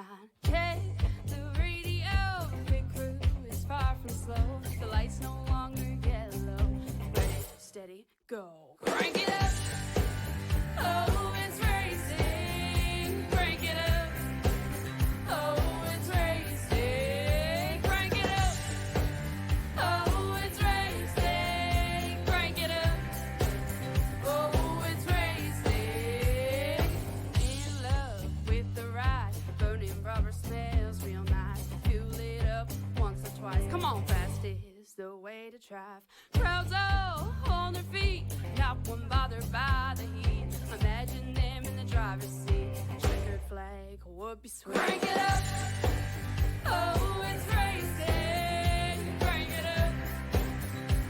behind. Check the radio, pit crew is far from slow. The lights no longer yellow. Ready, steady, go. Crank it up. Oh, it's racing. Crank it up. Oh, it's racing. Crank it up. Oh, it's racing. Crank it up. Oh, it's racing. In love with the ride. Burning rubber smells real nice. Fuel it up once or twice. Come on, fast is the way to drive. Crowds all on their feet, not one bothered by the heat. Imagine them in the driver's seat. Checkered flag would be sweet. Crank it up. Oh, it's racing. Crank it up.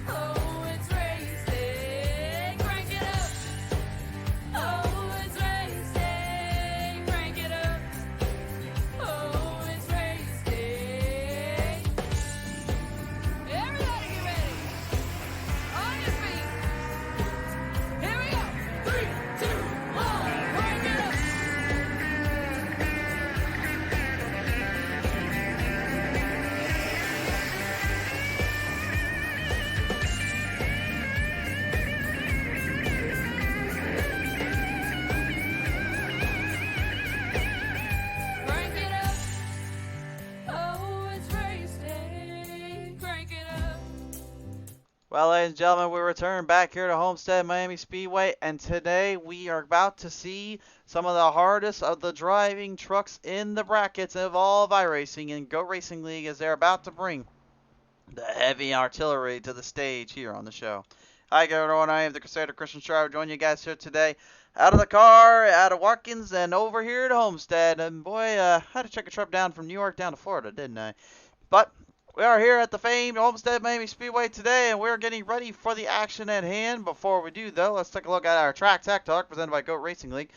Oh, it's racing. Crank it up. Oh, it's racing. Crank it up. Oh, it's racing. Everybody get ready. On your feet. Here we go. 3, 2, 1. Crank it up. Crank it up. Oh, it's racing. Crank it up. Well, ladies and gentlemen, we return back here to Homestead Miami Speedway, and today we are about to see some of the hardest of the driving trucks in the brackets of all of iRacing and Go Racing League, as they're about to bring the heavy artillery to the stage here on the show. Hi everyone, I am the Crusader Christian Shriver, joining you guys here today out of the car, out of Watkins, and over here at Homestead. And boy, I had to check a trip down from New York down to Florida, didn't I? But we are here at the famed Homestead Miami Speedway today, and we're getting ready for the action at hand. Before we do, though, let's take a look at our Track Tech Talk presented by Go Racing League.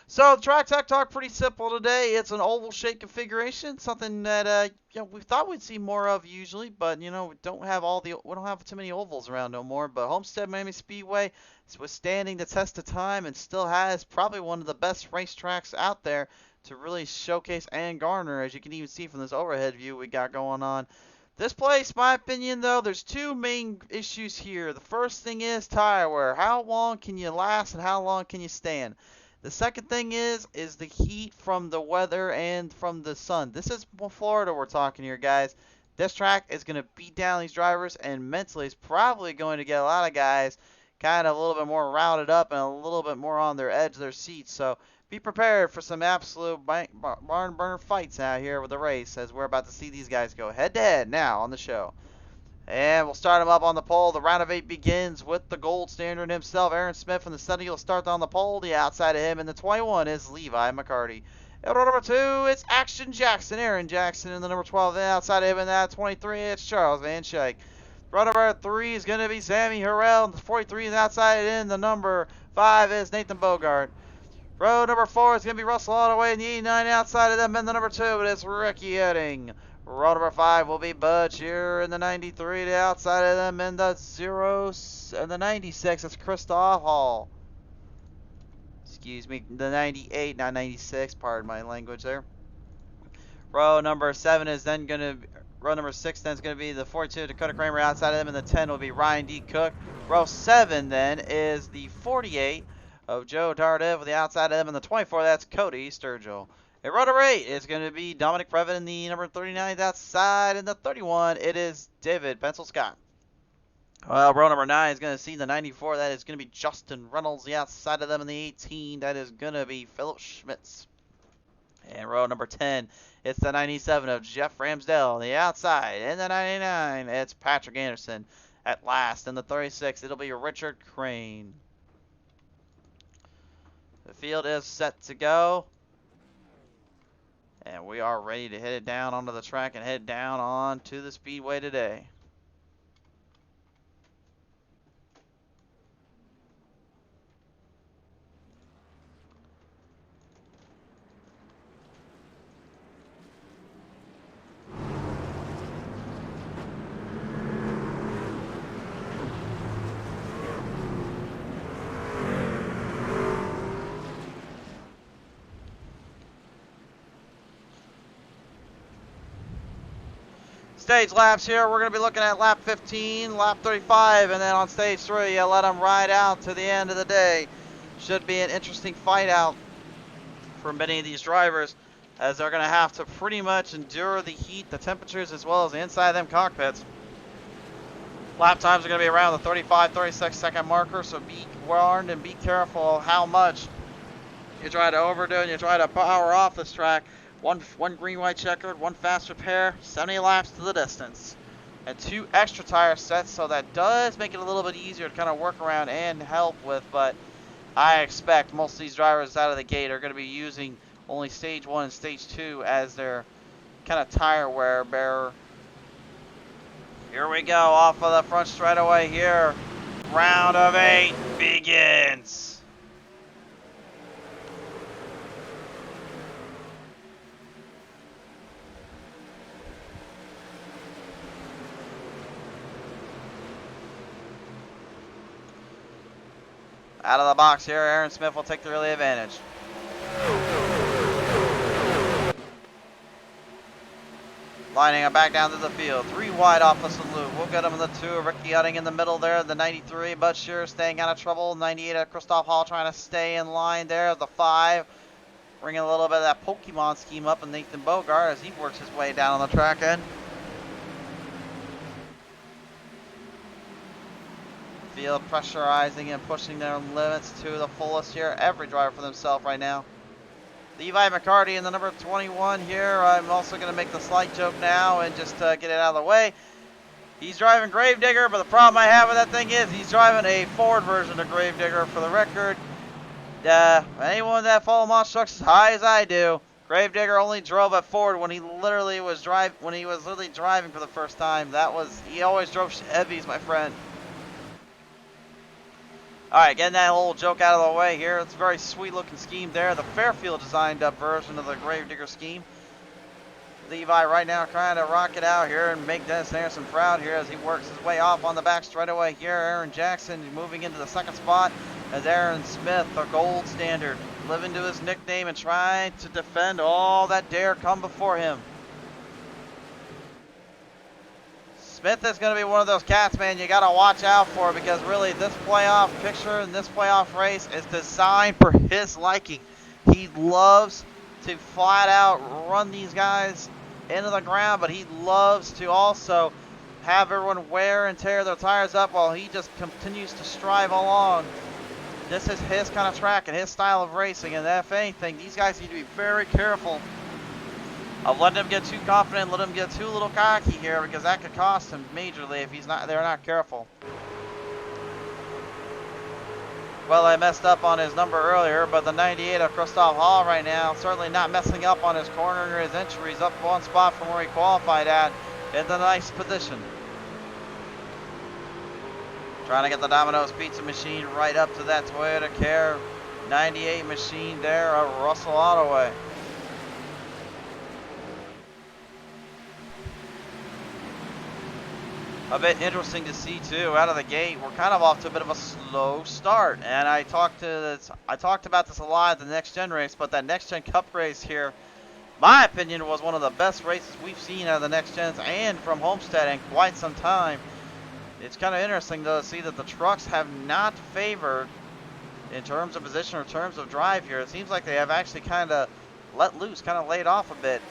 So, the Track Tech Talk, pretty simple today. It's an oval-shaped configuration, something that we thought we'd see more of usually, but we don't have too many ovals around no more. But Homestead Miami Speedway is withstanding the test of time and still has probably one of the best racetracks out there to really showcase and garner, as you can even see from this overhead view we got going on. This place, my opinion, though, there's two main issues here. The first thing is tire wear. How long can you last and how long can you stand? The second thing is the heat from the weather and from the sun. This is Florida we're talking here, guys. This track is going to beat down these drivers, and mentally it's probably going to get a lot of guys kind of a little bit more routed up and a little bit more on their edge of their seats. So be prepared for some absolute barn burner fights out here with the race, as we're about to see these guys go head-to-head now on the show. And we'll start him up on the pole. The round of 8 begins with the gold standard himself, Aaron Smith from the center. He'll start on the pole. The outside of him in the 21 is Levi McCarty. In row number 2, it's Action Jackson, Aaron Jackson in the number 12. Then outside of him in that 23, it's Charles Van Schaik. Row number 3 is going to be Sammy Harrell. The 43 is outside in. The number 5 is Nathan Bogart. Row number 4 is going to be Russell Ottaway in the 89 outside of them. And the number 2, it is Ricky Edding. Row number 5 will be Bud here in the 93. The outside of them in the 96, it's Christoph Hall. Excuse me, the 98, not 96. Pardon my language there. Row number 7 is then going to row number 6 then is going to be the 42, Dakota Kramer outside of them, and the 10 will be Ryan D. Cook. Row 7 then is the 48 of Joe Tardiv with the outside of them, and the 24, that's Cody Sturgill. In row number 8 is going to be Dominic Previn in the number 39 outside, and the 31, it is David Pencil Scott. Well, row number 9 is going to see the 94, that is going to be Justin Reynolds. The outside of them in the 18, that is going to be Philip Schmitz. And row number 10, it's the 97 of Jeff Ramsdell. The outside, and the 99, it's Patrick Anderson. At last, in the 36, it'll be Richard Crane. The field is set to go. And we are ready to head down onto the track and head down on to the Speedway today. Stage laps here, we're going to be looking at lap 15, lap 35, and then on stage 3, you let them ride out to the end of the day. Should be an interesting fight out for many of these drivers, as they're going to have to pretty much endure the heat, the temperatures, as well as the inside of them cockpits. Lap times are going to be around the 35, 36 second marker, so be warned and be careful how much you try to overdo and you try to power off this track. One green, white checkered, one fast repair, 70 laps to the distance. And 2 extra tire sets, so that does make it a little bit easier to kind of work around and help with, but I expect most of these drivers out of the gate are going to be using only stage 1 and stage 2 as their kind of tire wear bearer. Here we go, off of the front straightaway here. Round of 8 begins. Out of the box here, Aaron Smith will take the early advantage. Lining it back down to the field. 3 wide off the salute. We'll get him in the 2. Ricky Utting in the middle there. The 93. Bud Shearer staying out of trouble. 98 at Christoph Hall trying to stay in line there. The 5. Bringing a little bit of that Pokemon scheme up. And Nathan Bogart as he works his way down on the track end. Field pressurizing and pushing their limits to the fullest here. Every driver for themselves right now. Levi McCarty in the number 21 here. I'm also going to make the slight joke now and just get it out of the way. He's driving Gravedigger, but the problem I have with that thing is he's driving a Ford version of Gravedigger. For the record, anyone that follow monster trucks as high as I do, Gravedigger only drove at Ford when he literally was driving for the first time. He always drove Chevys, my friend. Alright, getting that little joke out of the way here. It's a very sweet looking scheme there. The Fairfield designed up version of the Gravedigger scheme. Levi right now trying to rock it out here and make Dennis Anderson proud here as he works his way off on the back straightaway here. Aaron Jackson moving into the second spot as Aaron Smith, the gold standard, living to his nickname and trying to defend all that dare come before him. Smith is going to be one of those cats, man, you got to watch out for, because really this playoff picture and this playoff race is designed for his liking. He loves to flat out run these guys into the ground, but he loves to also have everyone wear and tear their tires up while he just continues to strive along. This is his kind of track and his style of racing, and if anything, these guys need to be very careful of letting him get too confident, let him get too little cocky here, because that could cost him majorly if they're not careful. Well, I messed up on his number earlier, but the 98 of Christoph Hall right now, certainly not messing up on his corner or his entry. He's up 1 spot from where he qualified at, in the nice position. Trying to get the Domino's Pizza machine right up to that Toyota Care 98 machine there of Russell Ottaway. A bit interesting to see too, out of the gate, we're kind of off to a bit of a slow start, and I talked about this a lot at the Next Gen race, but that Next Gen Cup race here, my opinion, was one of the best races we've seen out of the Next Gens and from Homestead in quite some time. It's kind of interesting though to see that the trucks have not favored in terms of position or terms of drive here. It seems like they have actually kind of let loose, kind of laid off a bit.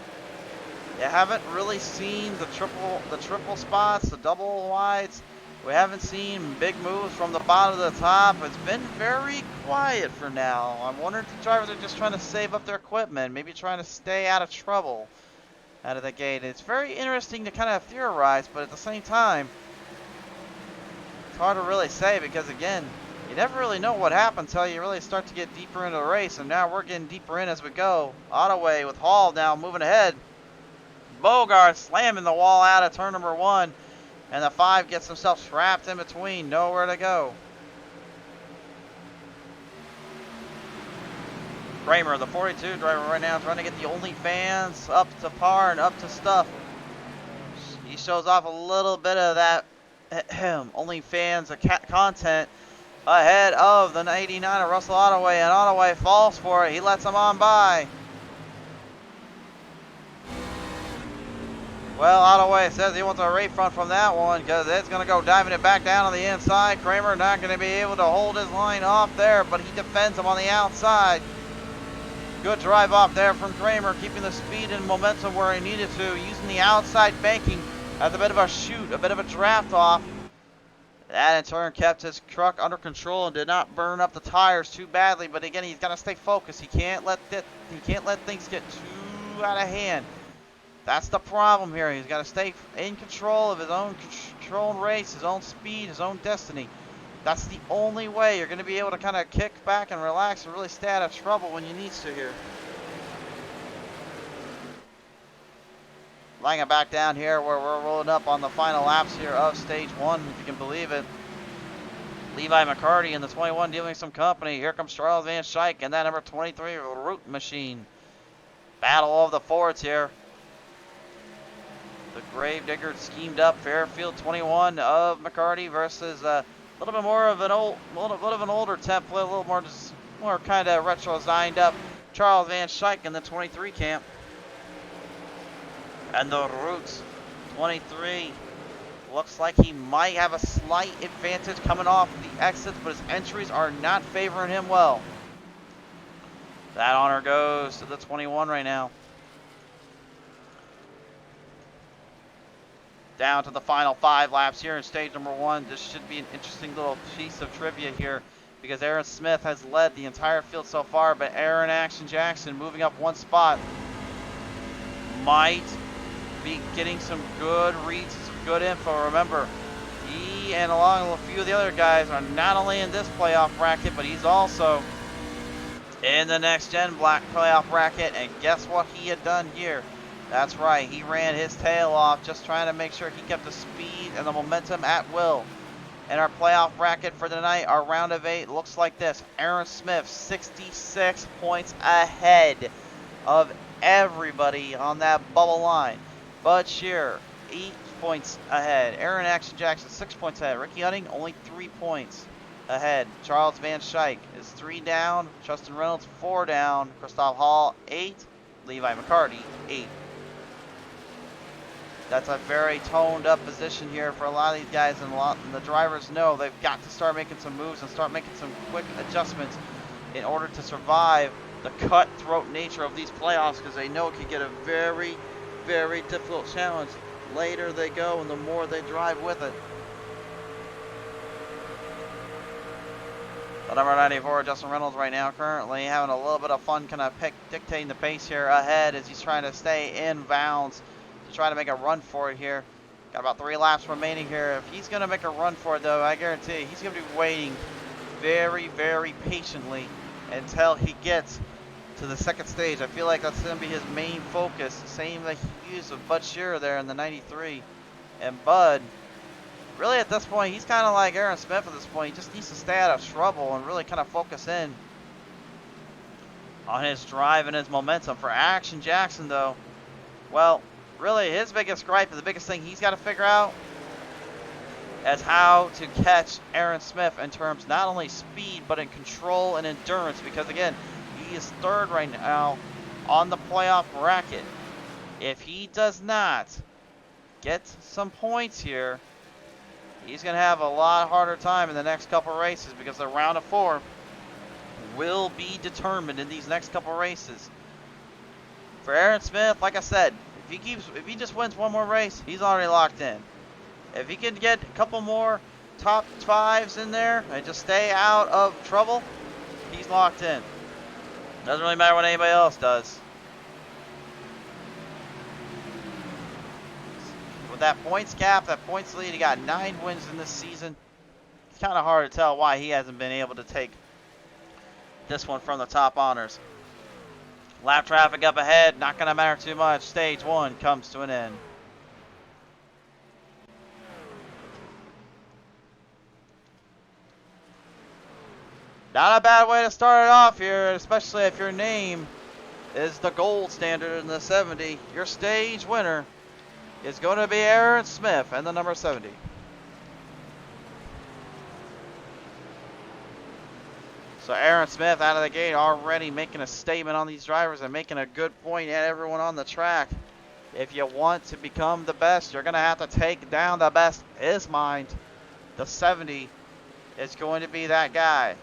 You haven't really seen the triple spots, the double wides. We haven't seen big moves from the bottom to the top. It's been very quiet for now. I'm wondering if the drivers are just trying to save up their equipment, maybe trying to stay out of trouble out of the gate. It's very interesting to kind of theorize, but at the same time, it's hard to really say because, again, you never really know what happens until you really start to get deeper into the race, and now we're getting deeper in as we go. Ottaway with Hall now moving ahead. Bogart slamming the wall out of turn number 1, and the 5 gets himself trapped in between, nowhere to go. Kramer, the 42 driver right now, trying to get the OnlyFans up to par and up to stuff. He shows off a little bit of that OnlyFans content ahead of the 89 of Russell Ottaway, and Ottaway falls for it. He lets him on by. Well, Ottaway says he wants a refund from that one because it's going to go diving it back down on the inside. Kramer not going to be able to hold his line off there, but he defends him on the outside. Good drive off there from Kramer, keeping the speed and momentum where he needed to, using the outside banking as a bit of a shoot, a bit of a draft off. That in turn kept his truck under control and did not burn up the tires too badly. But again, he's got to stay focused. He can't let things get too out of hand. That's the problem here. He's got to stay in control of his own controlled race, his own speed, his own destiny. That's the only way you're going to be able to kind of kick back and relax and really stay out of trouble when you need to here. Laying it back down here where we're rolling up on the final laps here of stage 1, if you can believe it. Levi McCarty in the 21 dealing some company. Here comes Charles Van Schaik and that number 23 Root Machine. Battle of the Fords here. The Gravedigger schemed up Fairfield 21 of McCarty versus a little bit more of an older template, a little more kind of retro designed up Charles Van Schaik in the 23 camp. And the Roots 23 looks like he might have a slight advantage coming off the exits, but his entries are not favoring him well. That honor goes to the 21 right now. Down to the final 5 laps here in stage number 1. This should be an interesting little piece of trivia here because Aaron Smith has led the entire field so far, but Aaron Action Jackson moving up 1 spot might be getting some good reads, some good info. Remember, he and along with a few of the other guys are not only in this playoff bracket, but he's also in the next gen black playoff bracket. And guess what he had done here? That's right, he ran his tail off just trying to make sure he kept the speed and the momentum at will. And our playoff bracket for tonight, our round of 8, looks like this. Aaron Smith, 66 points ahead of everybody on that bubble line. Bud Shearer, 8 points ahead. Aaron Action Jackson, 6 points ahead. Ricky Hunting, only 3 points ahead. Charles Van Schaik is 3 down. Justin Reynolds, 4 down. Christoph Hall, 8. Levi McCarty, 8. That's a very toned up position here for a lot of these guys, and the drivers know they've got to start making some moves and start making some quick adjustments in order to survive the cutthroat nature of these playoffs, because they know it can get a very, very difficult challenge. Later they go and the more they drive with it. The number 94, Justin Reynolds, right now currently having a little bit of fun kind of dictating the pace here ahead as he's trying to stay in bounds to try to make a run for it here. Got about 3 laps remaining here. If he's going to make a run for it, though, I guarantee he's going to be waiting very, very patiently until he gets to the second stage. I feel like that's going to be his main focus. Same that he used with Bud Shearer there in the 93. And Bud, really at this point, he's kind of like Aaron Smith at this point. He just needs to stay out of trouble and really kind of focus in on his drive and his momentum. For Action Jackson, though, well, really his biggest gripe and the biggest thing he's got to figure out is how to catch Aaron Smith in terms not only speed, but in control and endurance. Because, again, he is 3rd right now on the playoff bracket. If he does not get some points here, he's going to have a lot harder time in the next couple races, because the round of 4 will be determined in these next couple races. For Aaron Smith, like I said, if he just wins one more race, he's already locked in. If he can get a couple more top 5s in there and just stay out of trouble, he's locked in. Doesn't really matter what anybody else does. With that points cap, that points lead, he got 9 wins in this season. It's kind of hard to tell why he hasn't been able to take this one from the top honors. Lap traffic up ahead, not going to matter too much. Stage 1 comes to an end. Not a bad way to start it off here, especially if your name is the gold standard in the 70. Your stage winner is going to be Aaron Smith and the number 70. So Aaron Smith out of the gate already making a statement on these drivers and making a good point at everyone on the track. If you want to become the best, you're going to have to take down the best. His mind, the 70, is going to be that guy.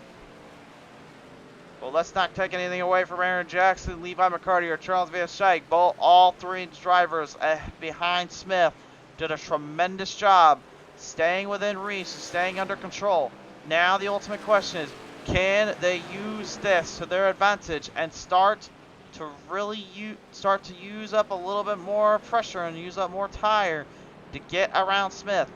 Well, let's not take anything away from Aaron Jackson, Levi McCarty, or Charles Van Schaik. All three drivers behind Smith did a tremendous job staying within reach, staying under control. Now the ultimate question is, can they use this to their advantage and start to really use up a little bit more pressure and use up more tire to get around Smith?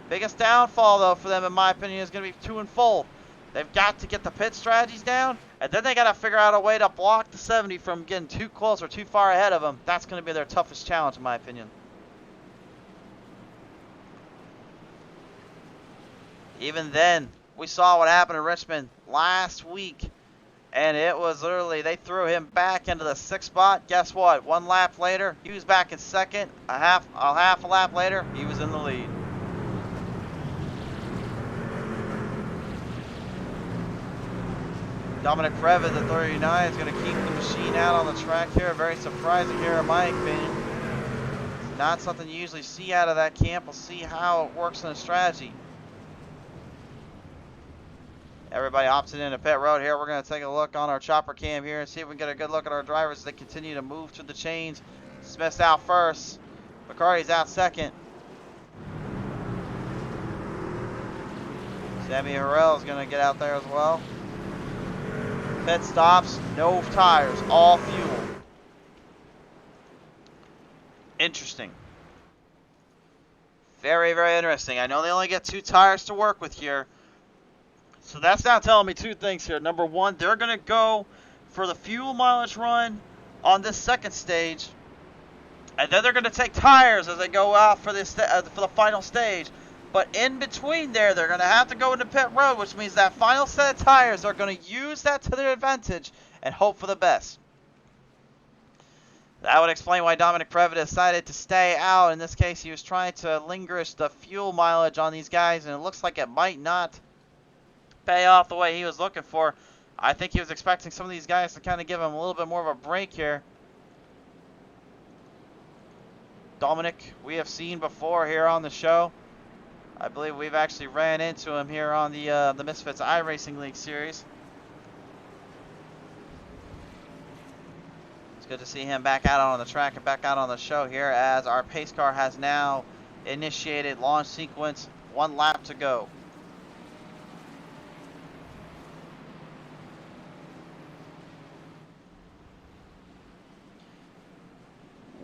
Biggest downfall, though, for them, in my opinion, is going to be twofold. They've got to get the pit strategies down, and then they got to figure out a way to block the 70 from getting too close or too far ahead of them. That's going to be their toughest challenge, in my opinion. Even then, we saw what happened in Richmond last week, and it was literally, they threw him back into the 6th spot. Guess what? 1 lap later, he was back in 2nd. A half a lap later, he was in the lead. Dominic Previs at 39 is going to keep the machine out on the track here. Very surprising here, in my opinion. It's not something you usually see out of that camp. We'll see how it works in a strategy. Everybody opted into pit road here. We're going to take a look on our chopper cam here and see if we can get a good look at our drivers as they continue to move through the chains. Smith's out first. McCarty's out second. Sammy Harrell is going to get out there as well. Pit stops, no tires, all fuel. Interesting. Very, very interesting. I know they only get 2 tires to work with here. So that's now telling me 2 things here. Number 1, they're going to go for the fuel mileage run on this 2nd stage. And then they're going to take tires as they go out for the final stage. But in between there, they're going to have to go into pit road, which means that final set of tires, they're going to use that to their advantage and hope for the best. That would explain why Dominic Previs decided to stay out. In this case, he was trying to linguish the fuel mileage on these guys, and it looks like it might not pay off the way he was looking for. I think he was expecting some of these guys to kind of give him a little bit more of a break here. Dominic, we have seen before here on the show. I believe we've actually ran into him here on the Misfits iRacing League series. It's good to see him back out on the track and back out on the show here as our pace car has now initiated launch sequence. 1 lap to go.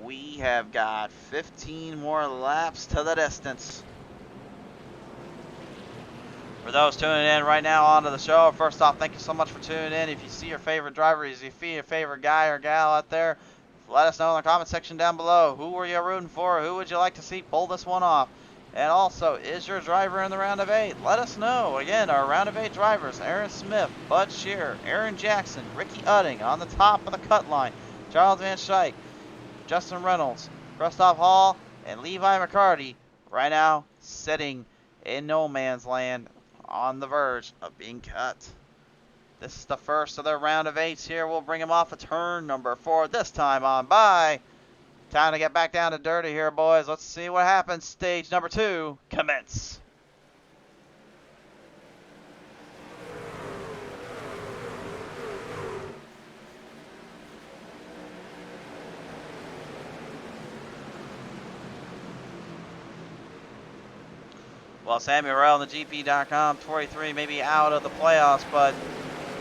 We have got 15 more laps to the distance. For those tuning in right now onto the show, first off, thank you so much for tuning in. If you see your favorite driver, if you see your favorite guy or gal out there, let us know in the comment section down below. Who were you rooting for? Who would you like to see pull this one off? And also, is your driver in the round of 8? Let us know. Again, our round of 8 drivers: Aaron Smith, Bud Shearer, Aaron Jackson, Ricky Utting on the top of the cut line, Charles Van Schaik, Justin Reynolds, Gustav Hall, and Levi McCarty right now sitting in no man's land on the verge of being cut. This is the first of their round of 8s here. We'll bring him off of turn number 4 this time on by. Time to get back down to dirty here, boys. Let's see what happens. Stage number 2, commence. Well, Sammy Harrell on the GP.com 43 may be out of the playoffs, but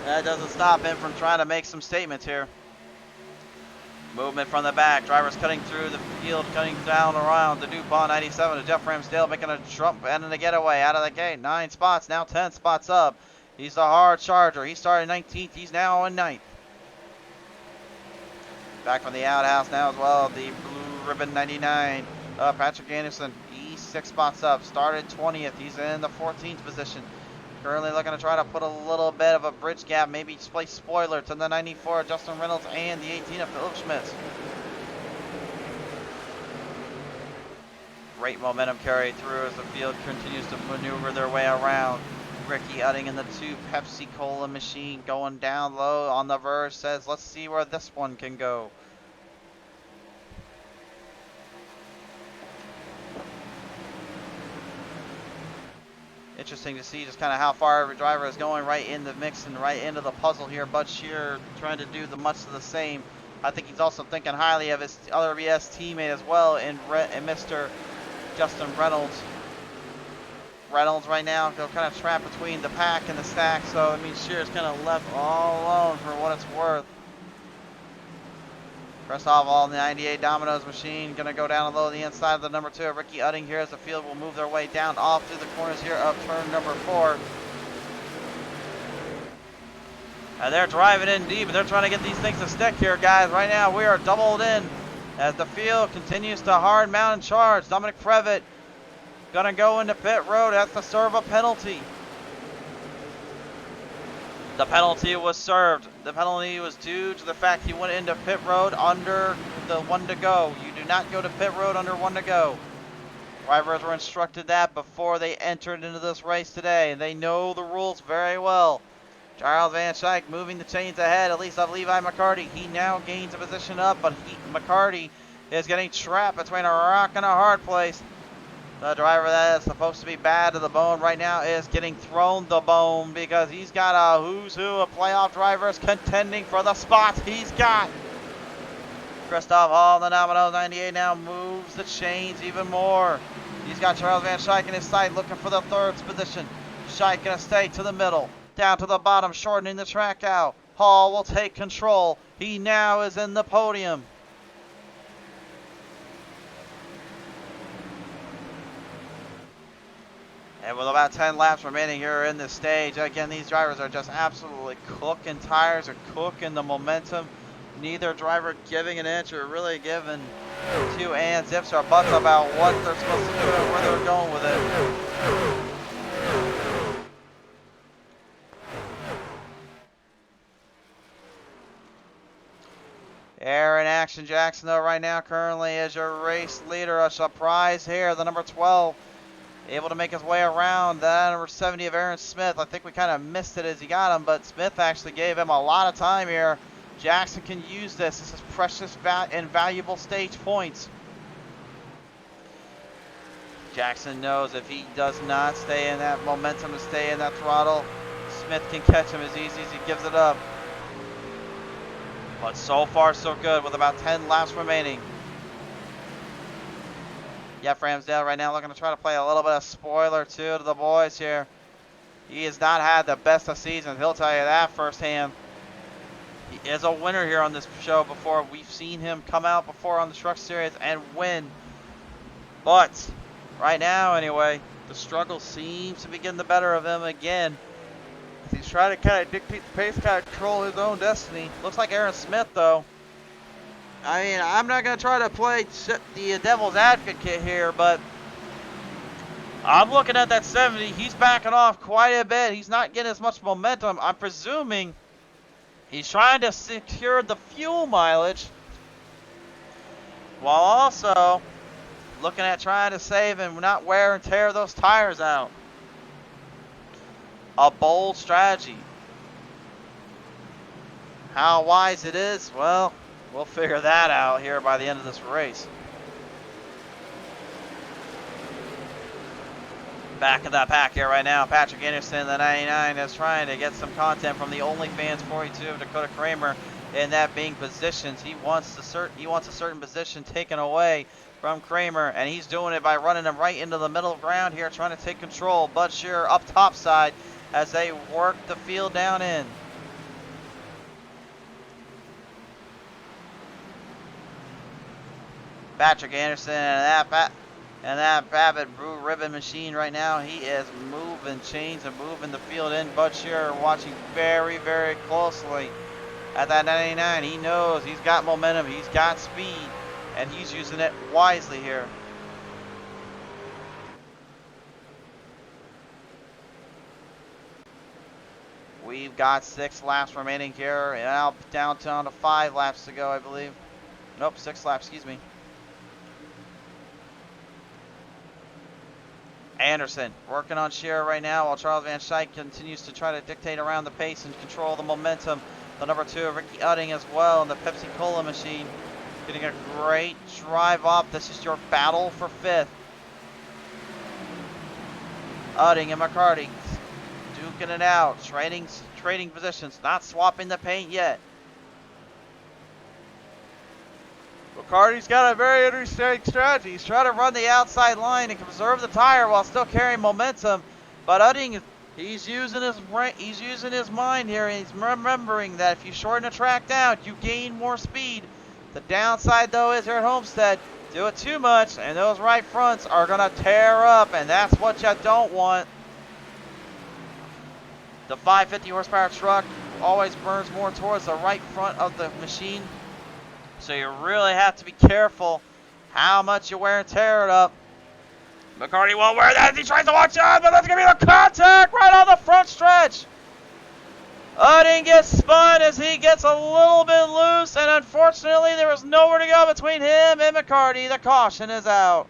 that doesn't stop him from trying to make some statements here. Movement from the back. Drivers cutting through the field, cutting down around the DuPont 97 to Jeff Ramsdale, making a jump and a getaway out of the gate. 9 spots, now 10 spots up. He's the hard charger. He started 19th. He's now in 9th. Back from the outhouse now as well. The blue ribbon 99. Patrick Anderson. 6 spots up, started 20th. He's in the 14th position. Currently looking to try to put a little bit of a bridge gap, maybe place spoiler to the 94 of Justin Reynolds and the 18 of Philip Schmitz. Great momentum carry through as the field continues to maneuver their way around. Ricky Utting in the 2 Pepsi Cola machine going down low on the verge, says let's see where this one can go. Interesting to see just kind of how far every driver is going right in the mix and right into the puzzle here. Bud Shear trying to do much of the same. I think he's also thinking highly of his other BS teammate as well, and Mr. Justin Reynolds. Reynolds right now, they're kind of trapped between the pack and the stack, so I mean Shear's kind of left all alone for what it's worth. First off, all the 98 Domino's machine going to go down low the inside of the number 2. Ricky Utting here as the field will move their way down off through the corners here of turn number 4. And they're driving in deep, and they're trying to get these things to stick here, guys. Right now, we are doubled in as the field continues to hard mount and charge. Dominic Previtt going to go into pit road. That's to serve a penalty. The penalty was served. The penalty was due to the fact he went into pit road under the 1 to go. You do not go to pit road under 1 to go. Drivers were instructed that before they entered into this race today. They know the rules very well. Charles Van Schaik moving the chains ahead, at least of Levi McCarty. He now gains a position up, but McCarty is getting trapped between a rock and a hard place. The driver that is supposed to be bad to the bone right now is getting thrown the bone because he's got a who's who of playoff drivers contending for the spots he's got. Christoph Hall, the Domino's 98 now moves the chains even more. He's got Charles Van Schaik in his sight looking for the 3rd position. Schaik gonna stay to the middle, down to the bottom, shortening the track out. Hall will take control. He now is in the podium. And with about 10 laps remaining here in this stage, again, these drivers are just absolutely cooking tires or cooking the momentum. Neither driver giving an inch or really giving 2 ands, ifs, or buts about what they're supposed to do and where they're going with it. Aaron Action Jackson, though, right now currently is your race leader. A surprise here, the number 12. Able to make his way around that number 70 of Aaron Smith. I think we kind of missed it as he got him, but Smith actually gave him a lot of time here. Jackson can use this. This is precious and valuable stage points. Jackson knows if he does not stay in that momentum and stay in that throttle, Smith can catch him as easy as he gives it up. But so far so good with about 10 laps remaining. Jeff Ramsdale right now looking to try to play a little bit of spoiler too to the boys here. He has not had the best of seasons. He'll tell you that firsthand. He is a winner here on this show before. We've seen him come out before on the Truck Series and win. But right now anyway, the struggle seems to be getting the better of him again. He's trying to kind of dictate the pace, kind of control his own destiny. Looks like Aaron Smith though. I mean, I'm not going to try to play the devil's advocate here, but I'm looking at that 70. He's backing off quite a bit. He's not getting as much momentum. I'm presuming he's trying to secure the fuel mileage while also looking at trying to save and not wear and tear those tires out. A bold strategy. How wise it is, well, we'll figure that out here by the end of this race. Back in that pack here right now, Patrick Anderson, the 99, is trying to get some content from the OnlyFans 42 of Dakota Kramer, and that being positions. He wants a certain position taken away from Kramer, and he's doing it by running him right into the middle ground here, trying to take control. Bud Shearer up top side as they work the field down in. Patrick Anderson and that Babbitt Blue Ribbon machine right now, he is moving chains and moving the field in. Bud Shearer watching very, very closely at that 99. He knows he's got momentum, he's got speed, and he's using it wisely here. We've got 6 laps remaining here, and now down to 5 laps to go, I believe. Nope, 6 laps, excuse me. Anderson working on Shearer right now while Charles Van Schaik continues to try to dictate around the pace and control the momentum. The number 2, Ricky Utting as well, in the Pepsi Cola machine. Getting a great drive off. This is your battle for 5th. Udding and McCarty duking it out, trading positions, not swapping the paint yet. McCarty's got a very interesting strategy. He's trying to run the outside line and conserve the tire while still carrying momentum. But Udding, he's using his mind here, and he's remembering that if you shorten the track down, you gain more speed. The downside, though, is here at Homestead, do it too much, and those right fronts are going to tear up, and that's what you don't want. The 550 horsepower truck always burns more towards the right front of the machine, so you really have to be careful how much you wear and tear it up. McCarty won't wear that as he tries to watch out, but that's going to be the contact right on the front stretch. Udding gets spun as he gets a little bit loose, and unfortunately there was nowhere to go between him and McCarty. The caution is out.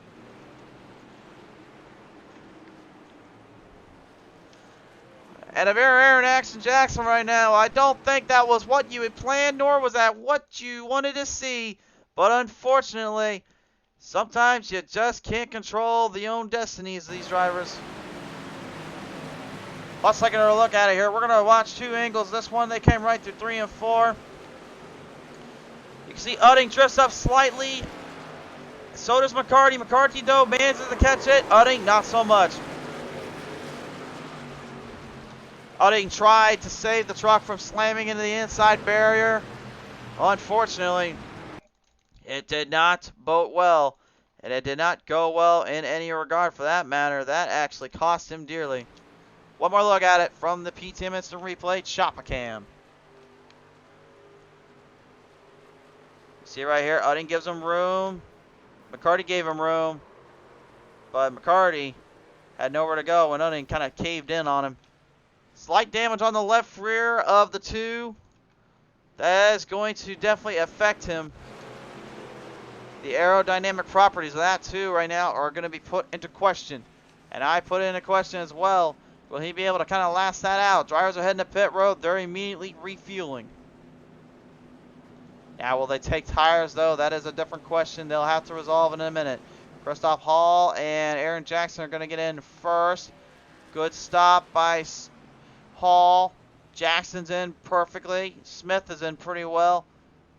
And if you're Aaron Jackson right now, I don't think that was what you had planned, nor was that what you wanted to see. But unfortunately, sometimes you just can't control the own destinies of these drivers. Let's take another look at it here. We're going to watch two angles. This one, they came right through 3 and 4. You can see Udding drifts up slightly. So does McCarty. McCarty, though, manages to catch it. Udding, not so much. Udding tried to save the truck from slamming into the inside barrier. Unfortunately, it did not bode well. And it did not go well in any regard for that matter. That actually cost him dearly. One more look at it from the PTM Instant Replay Chopacam. See right here, Udding gives him room. McCarty gave him room. But McCarty had nowhere to go when Udding kind of caved in on him. Slight damage on the left rear of the two. That is going to definitely affect him. The aerodynamic properties of that too right now are going to be put into question. And I put it into question as well. Will he be able to kind of last that out? Drivers are heading to pit road. They're immediately refueling. Now, will they take tires, though? That is a different question they'll have to resolve in a minute. Christoph Hall and Aaron Jackson are going to get in first. Good stop by Hall. Jackson's in perfectly. Smith is in pretty well.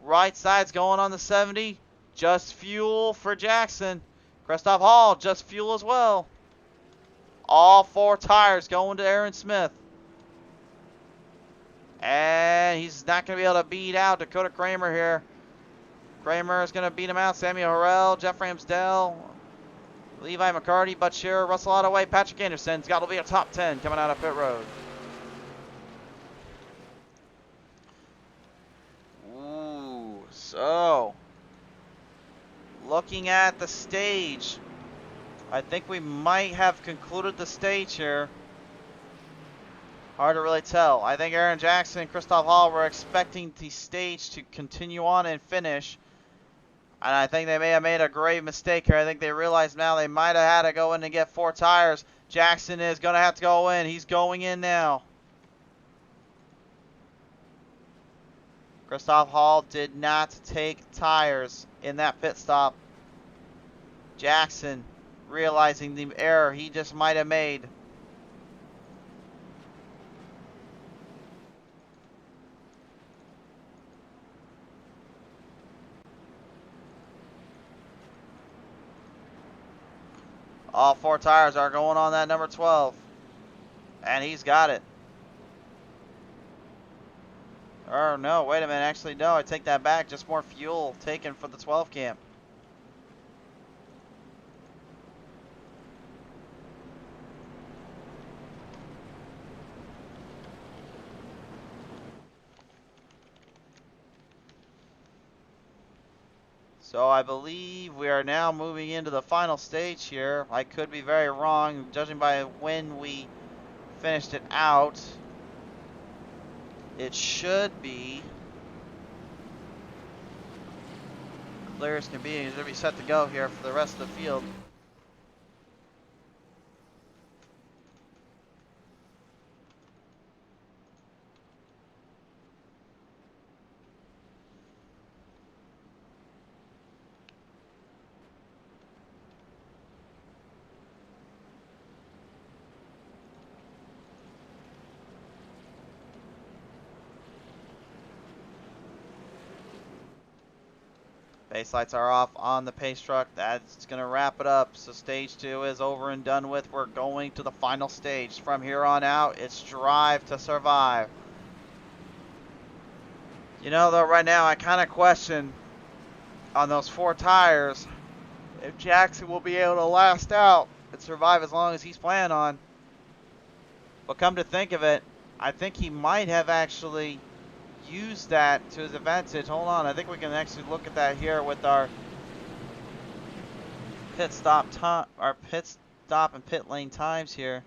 Right side's going on the 70. Just fuel for Jackson. Christoph Hall, just fuel as well. All 4 tires going to Aaron Smith. And he's not going to be able to beat out Dakota Kramer here. Kramer is going to beat him out. Samuel Harrell, Jeff Ramsdell, Levi McCarty, Bud Shearer, Russell Ottaway, Patrick Anderson's got to be a top 10 coming out of pit road. Ooh, so looking at the stage, I think we might have concluded the stage here. Hard to really tell. I think Aaron Jackson and Christoph Hall were expecting the stage to continue on and finish. And I think they may have made a grave mistake here. I think they realized now they might have had to go in and get 4 tires. Jackson is going to have to go in. He's going in now. Christoph Hall did not take tires in that pit stop. Jackson realizing the error he just might have made. All 4 tires are going on that number 12. And he's got it. Or no, wait a minute. Actually, no, I take that back. Just more fuel taken for the 12 camp. So I believe we are now moving into the final stage here. I could be very wrong, judging by when we finished it out. It should be clear as can be. He's going to be set to go here for the rest of the field. Pace lights are off on the pace truck. That's going to wrap it up. So stage 2 is over and done with. We're going to the final stage. From here on out, it's drive to survive. You know, though, right now I kind of question on those 4 tires if Jackson will be able to last out and survive as long as he's planning on. But come to think of it, I think he might have actually used that to his advantage. Hold on, I think we can actually look at that here with our pit stop and pit lane times here.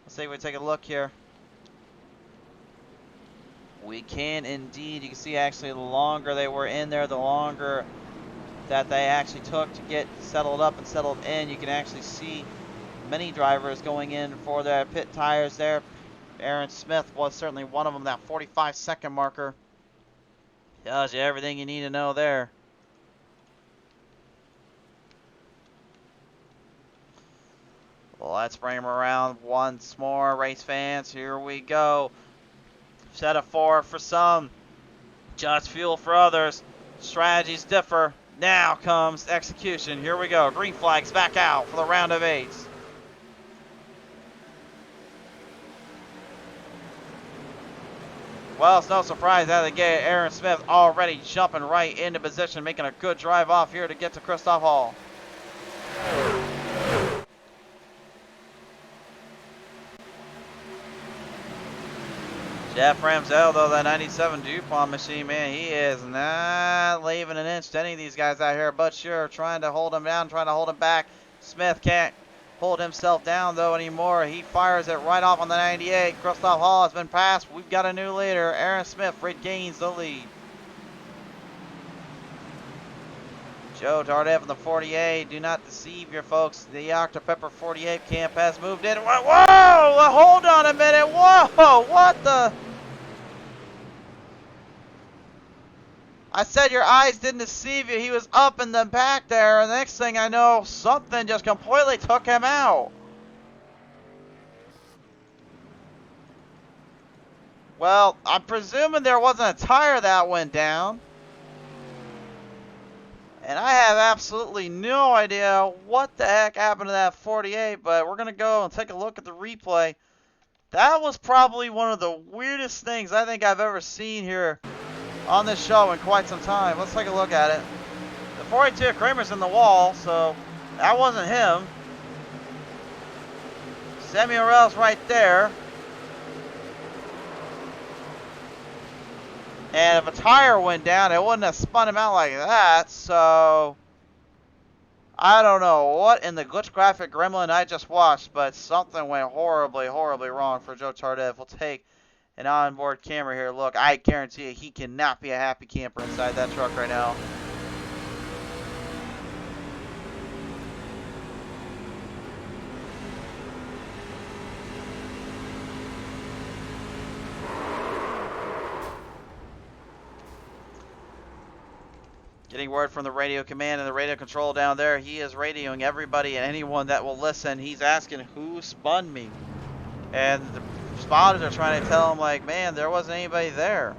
Let's see if we take a look here. We can indeed. You can see actually the longer they were in there, the longer that they actually took to get settled up and settled in. You can actually see many drivers going in for their pit tires there. Aaron Smith was certainly one of them. That 45-second marker tells you everything you need to know there. Well, let's bring him around once more, race fans. Here we go. Set of 4 for some, just fuel for others. Strategies differ. Now comes execution. Here we go. Green flags back out for the round of 8. Well, it's no surprise out of the gate. Aaron Smith already jumping right into position, making a good drive off here to get to Christoph Hall. Jeff Ramsell, though, that 97 DuPont machine, man, he is not leaving an inch to any of these guys out here. But sure, trying to hold him down, trying to hold him back. Smith can't hold himself down, though, anymore. He fires it right off on the 98. Christoph Hall has been passed. We've got a new leader. Aaron Smith regains the lead. Joe Tardiff in the 48. Do not deceive your folks. The Octopepper 48 camp has moved in. Whoa! Hold on a minute. Whoa! What the? I said your eyes didn't deceive you. He was up in the back there, and the next thing I know, something just completely took him out. Well, I'm presuming there wasn't a tire that went down. And I have absolutely no idea what the heck happened to that 48, but we're going to go and take a look at the replay. That was probably one of the weirdest things I think I've ever seen here on this show in quite some time. Let's take a look at it. The 42 Kramer's in the wall, so that wasn't him. Samuel Rell's right there. And if a tire went down, it wouldn't have spun him out like that. So I don't know what in the glitch graphic gremlin I just watched, but something went horribly, horribly wrong for Joe Tardiff. We'll take an onboard camera here. Look, I guarantee you he cannot be a happy camper inside that truck right now. Getting word from the radio command and the radio control down there. He is radioing everybody and anyone that will listen. He's asking who spun me. And the spotters are trying to tell him, like, man, there wasn't anybody there.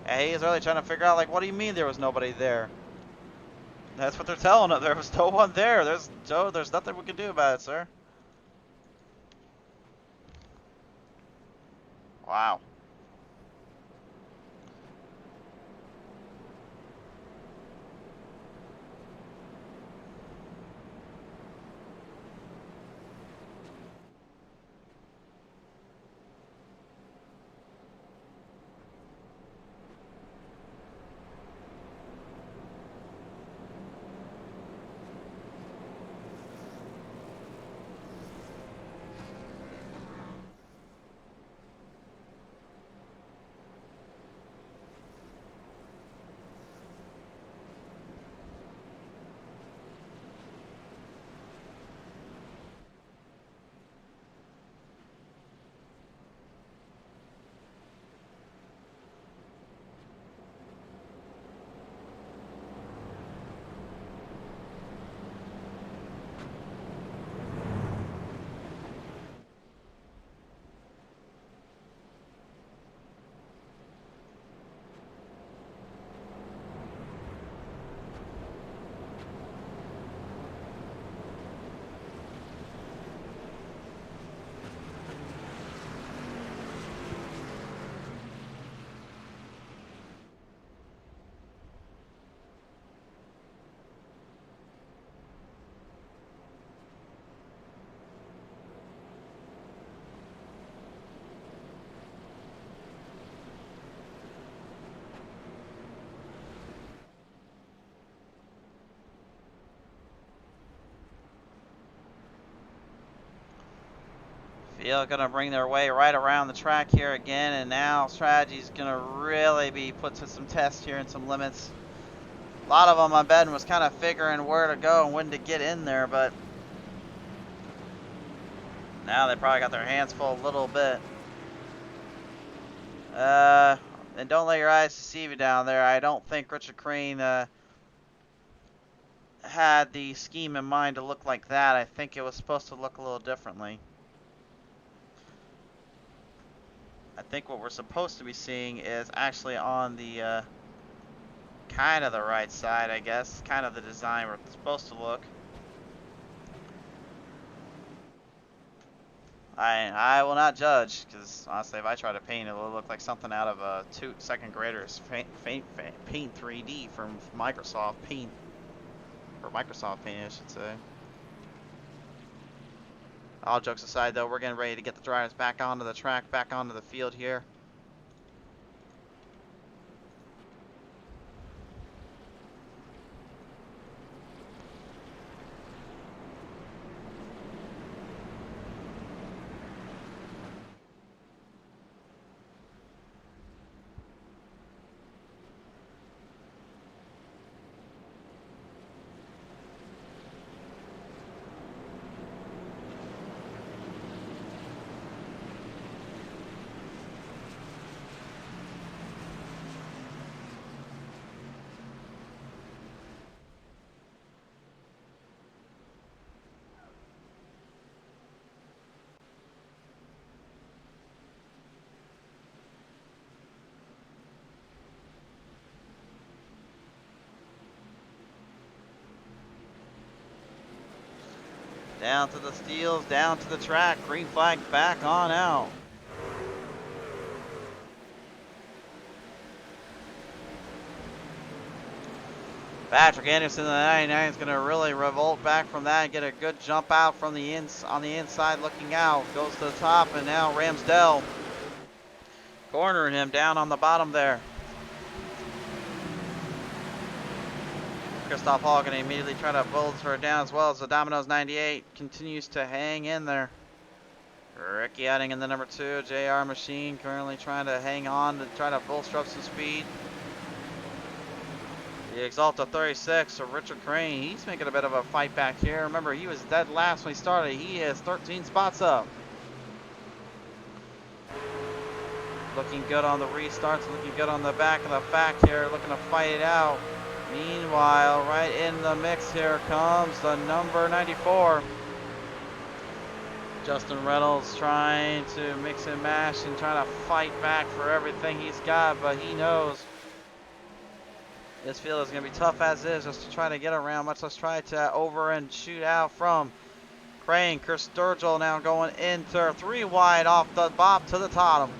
And he's really trying to figure out, like, what do you mean there was nobody there? That's what they're telling him. There was no one there. There's nothing we can do about it, sir. Wow. Field gonna bring their way right around the track here again, and now strategy's gonna really be put to some tests here and some limits. A lot of them, I'm betting, was kind of figuring where to go and when to get in there, but now they probably got their hands full a little bit. And don't let your eyes deceive you down there. I don't think Richard Crane had the scheme in mind to look like that. I think it was supposed to look a little differently. I think what we're supposed to be seeing is actually on the kind of the right side, I guess. Kind of the design we're supposed to look. I will not judge, because honestly, if I try to paint it, will look like something out of a second graders paint 3D from Microsoft Paint, or Microsoft Paint, I should say. All jokes aside, though, we're getting ready to get the drivers back onto the track, back onto the field here. Down to the steels, down to the track. Green flag back on out. Patrick Anderson, the 99, is going to really revolt back from that and get a good jump out from the on the inside looking out. Goes to the top, and now Ramsdell cornering him down on the bottom there. Christoph Hall going to immediately try to bulldoze her down, as well as the Domino's 98 continues to hang in there. Ricky Utting in the number 2, JR Machine currently trying to hang on to try to bolster up some speed. The Exalta 36, so Richard Crane, he's making a bit of a fight back here. Remember, he was dead last when he started. He is 13 spots up. Looking good on the restarts, looking good on the back of the pack here, looking to fight it out. Meanwhile, right in the mix here comes the number 94. Justin Reynolds trying to mix and mash and trying to fight back for everything he's got, but he knows this field is going to be tough as is just to try to get around, much less try to over and shoot out from Crane. Chris Sturgill now going into 3 wide off the bop to the bottom.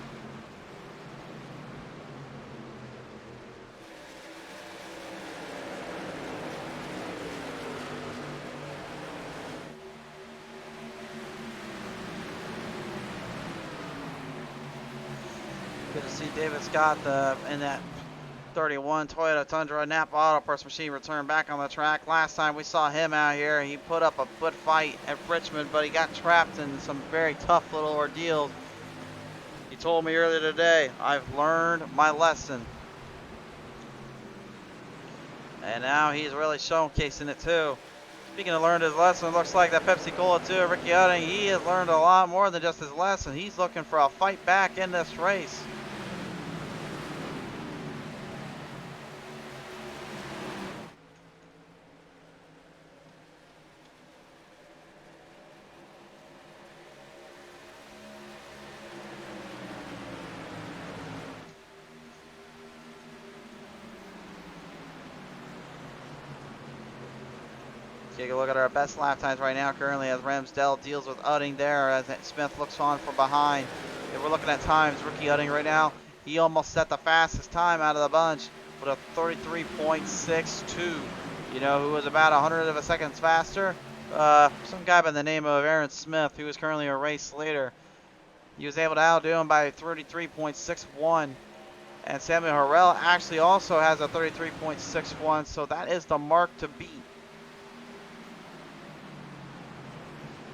Good to see David Scott in that 31 Toyota Tundra Napa Auto Parts machine return back on the track. Last time we saw him out here, he put up a good fight at Richmond, but he got trapped in some very tough little ordeals. He told me earlier today, I've learned my lesson. And now he's really showcasing it too. Speaking of learned his lesson, it looks like that Pepsi Cola too, Ricky Utting, he has learned a lot more than just his lesson. He's looking for a fight back in this race. Take a look at our best lap times right now currently as Ramsdell deals with Utting there as Smith looks on from behind. If we're looking at times, Ricky Utting right now, he almost set the fastest time out of the bunch with a 33.62. You know who was about 100 of a second faster? Some guy by the name of Aaron Smith, who is currently a race leader. He was able to outdo him by 33.61. And Samuel Harrell actually also has a 33.61, so that is the mark to beat.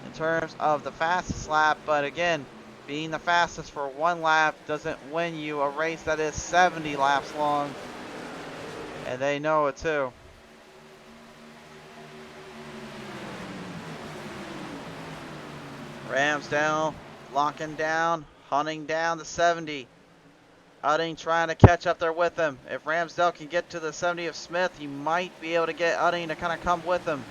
In terms of the fastest lap, but again, being the fastest for one lap doesn't win you a race that is 70 laps long, and they know it too. Ramsdale locking down, hunting down the 70. Udding trying to catch up there with him. If Ramsdale can get to the 70 of Smith, he might be able to get Udding to kind of come with him.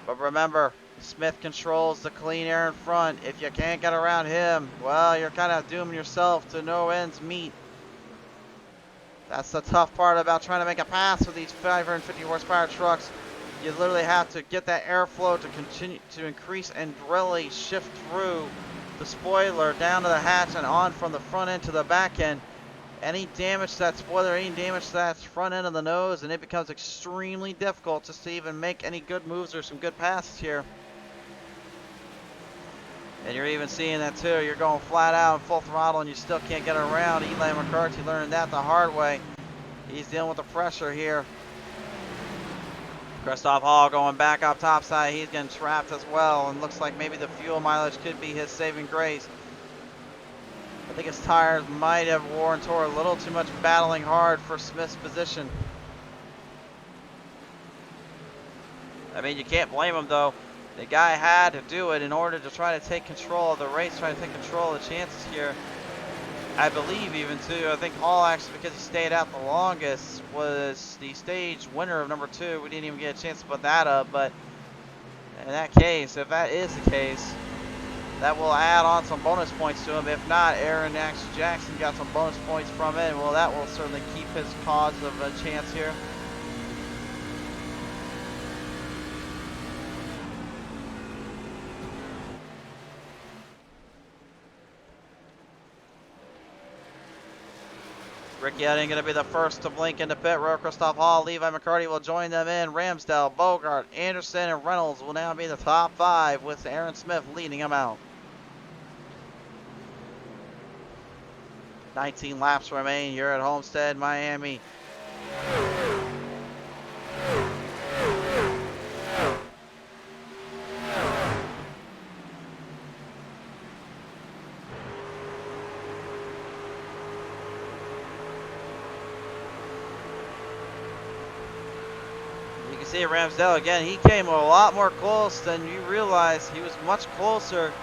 But remember, Smith controls the clean air in front. If you can't get around him, well, you're kind of dooming yourself to no ends meet. That's the tough part about trying to make a pass with these 550 horsepower trucks. You literally have to get that airflow to continue to increase and really shift through the spoiler down to the hatch and on from the front end to the back end. Any damage to that spoiler, any damage to that front end of the nose, and it becomes extremely difficult just to even make any good moves or some good passes here. And you're even seeing that too. You're going flat out full throttle and you still can't get around. Eli McCarthy learned that the hard way. He's dealing with the pressure here. Christoph Hall going back up topside. He's getting trapped as well, and looks like maybe the fuel mileage could be his saving grace. I think his tires might have worn toward a little too much battling hard for Smith's position. I mean, you can't blame him though. The guy had to do it in order to try to take control of the race, try to take control of the chances here. I believe even too, I think Hall actually, because he stayed out the longest, was the stage winner of number 2. We didn't even get a chance to put that up, but in that case, if that is the case, that will add on some bonus points to him. If not, Aaron Jackson got some bonus points from it. Well, that will certainly keep his cause of a chance here. Ricky Udding going to be the first to blink into pit road. Christoph Hall, Levi McCarty will join them in. Ramsdale, Bogart, Anderson, and Reynolds will now be the top 5 with Aaron Smith leading them out. 19 laps remain here at Homestead, Miami. See Ramsdale again, he came a lot more close than you realize. He was much closer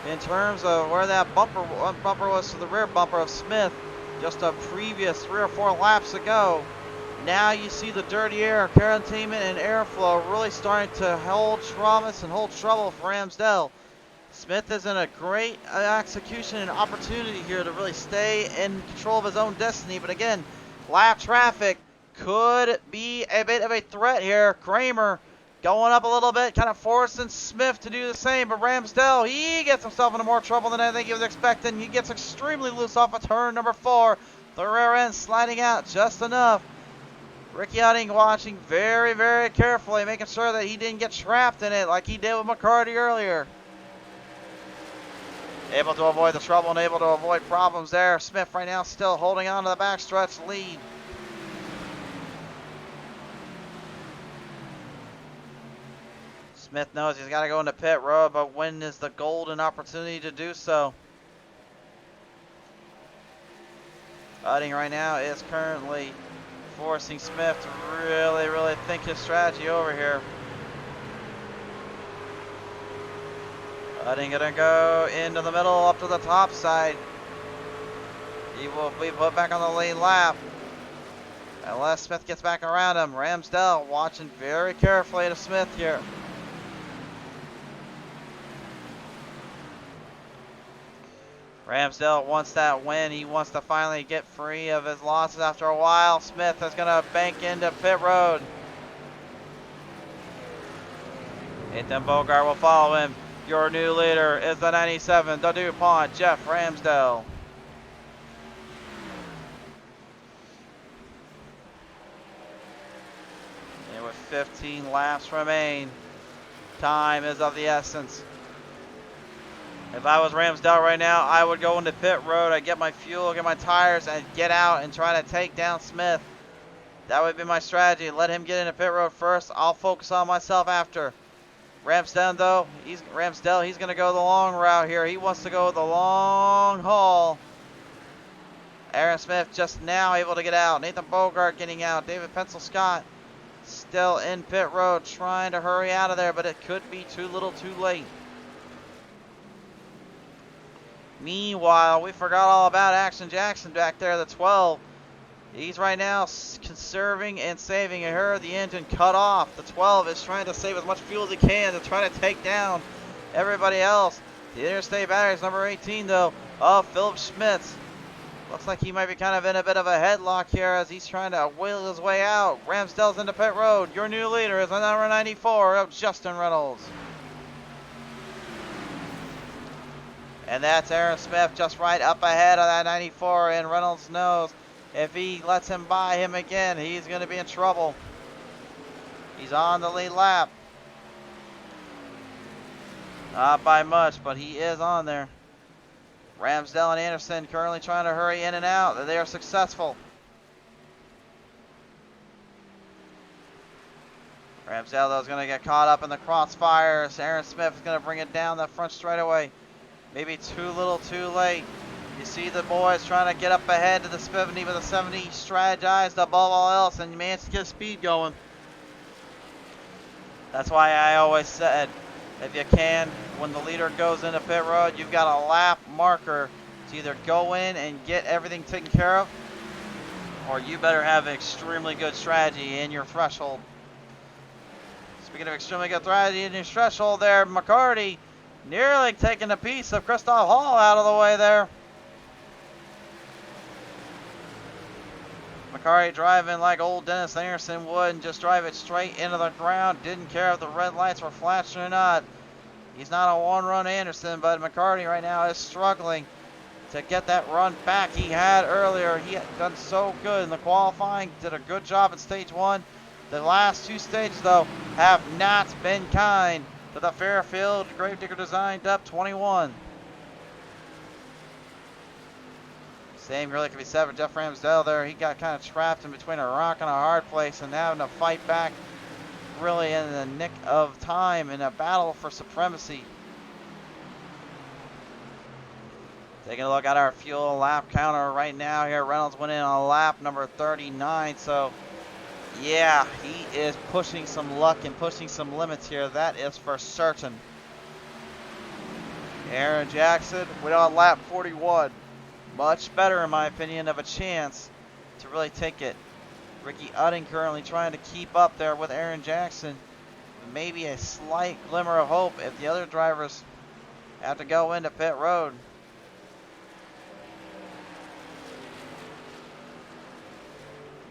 in terms of where that bumper was to the rear bumper of Smith just a previous 3 or 4 laps ago. Now you see the dirty air, containment and airflow really starting to hold promise and hold trouble for Ramsdale. Smith is in a great execution and opportunity here to really stay in control of his own destiny, but again, lap traffic could be a bit of a threat here. Kramer going up a little bit, kind of forcing Smith to do the same, but Ramsdale, he gets himself into more trouble than I think he was expecting. He gets extremely loose off of turn number 4. The rear end sliding out just enough. Ricky Udding watching very, very carefully, making sure that he didn't get trapped in it like he did with McCarty earlier. Able to avoid the trouble and able to avoid problems there. Smith right now still holding on to the backstretch lead. Smith knows he's got to go into pit road, but when is the golden opportunity to do so? Udding right now is currently forcing Smith to really, really think his strategy over here. Udding gonna go into the middle up to the top side. He will be put back on the lead lap unless Smith gets back around him. Ramsdale watching very carefully to Smith here. Ramsdale wants that win. He wants to finally get free of his losses after a while. Smith is going to bank into pit road. Ethan Bogart will follow him. Your new leader is the 97, the DuPont, Jeff Ramsdale. And with 15 laps remain, time is of the essence. If I was Ramsdale right now, I would go into pit road. I'd get my fuel, get my tires, and get out and try to take down Smith. That would be my strategy. Let him get into pit road first. I'll focus on myself after. Ramsdell, he's going to go the long route here. He wants to go the long haul. Aaron Smith just now able to get out. Nathan Bogart getting out. David Pencil Scott still in pit road, trying to hurry out of there, but it could be too little too late. Meanwhile, we forgot all about Action Jackson back there, the 12. He's right now conserving and saving. I heard the engine cut off. The 12 is trying to save as much fuel as he can to try to take down everybody else. The Interstate Batteries, number 18, though, of Philip Schmitz. Looks like he might be kind of in a bit of a headlock here as he's trying to wheel his way out. Ramsdell's into pit road. Your new leader is number 94 of Justin Reynolds. And that's Aaron Smith just right up ahead of that 94, and Reynolds knows if he lets him by him again, he's going to be in trouble. He's on the lead lap. Not by much, but he is on there. Ramsdell and Anderson currently trying to hurry in and out. They are successful. Ramsdell, though, is going to get caught up in the crossfires. Aaron Smith is going to bring it down the front straightaway. Maybe too little too late. You see the boys trying to get up ahead to the 70, but the 70 strategized above all else and managed to get speed going. That's why I always said, if you can, when the leader goes into pit road, you've got a lap marker to either go in and get everything taken care of, or you better have an extremely good strategy in your threshold. Speaking of extremely good strategy in your threshold there, McCarty nearly taking a piece of Christoph Hall out of the way there. McCarty driving like old Dennis Anderson would and just drive it straight into the ground. Didn't care if the red lights were flashing or not. He's not a one-run Anderson, but McCarty right now is struggling to get that run back he had earlier. He had done so good in the qualifying, did a good job in stage one. The last two stages, though, have not been kind to the Fairfield Gravedigger Design Dub 21. Same really can be said for Jeff Ramsdell there. He got kind of trapped in between a rock and a hard place and having to fight back really in the nick of time in a battle for supremacy. Taking a look at our fuel lap counter right now here. Reynolds went in on lap number 39, so yeah, he is pushing some luck and pushing some limits here. That is for certain. Aaron Jackson went on lap 41. Much better, in my opinion, of a chance to really take it. Ricky Udding currently trying to keep up there with Aaron Jackson. Maybe a slight glimmer of hope if the other drivers have to go into pit road.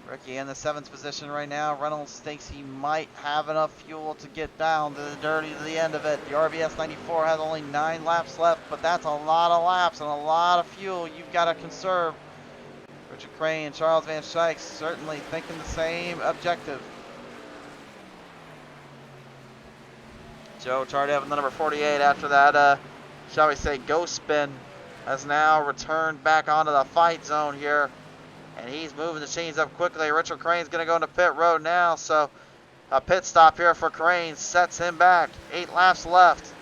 Ricky in the 7th position right now. Reynolds thinks he might have enough fuel to get down to the dirty to the end of it. The RBS 94 has only 9 laps left, but that's a lot of laps and a lot of fuel you've got to conserve. Richard Crane and Charles Van Schaik certainly thinking the same objective. Joe Tardev in the number 48 after that, shall we say, ghost spin, has now returned back onto the fight zone here. And he's moving the chains up quickly. Richard Crane's going to go into pit road now. So a pit stop here for Crane sets him back. 8 laps left.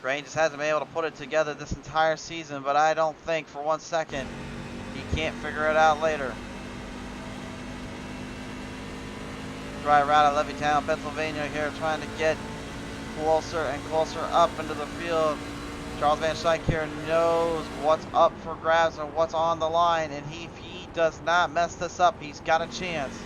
Crane just hasn't been able to put it together this entire season, but I don't think for 1 second he can't figure it out later. Dry route of Levittown, Pennsylvania here, trying to get closer and closer up into the field. Charles Van Schaik here knows what's up for grabs and what's on the line, and if he does not mess this up, he's got a chance.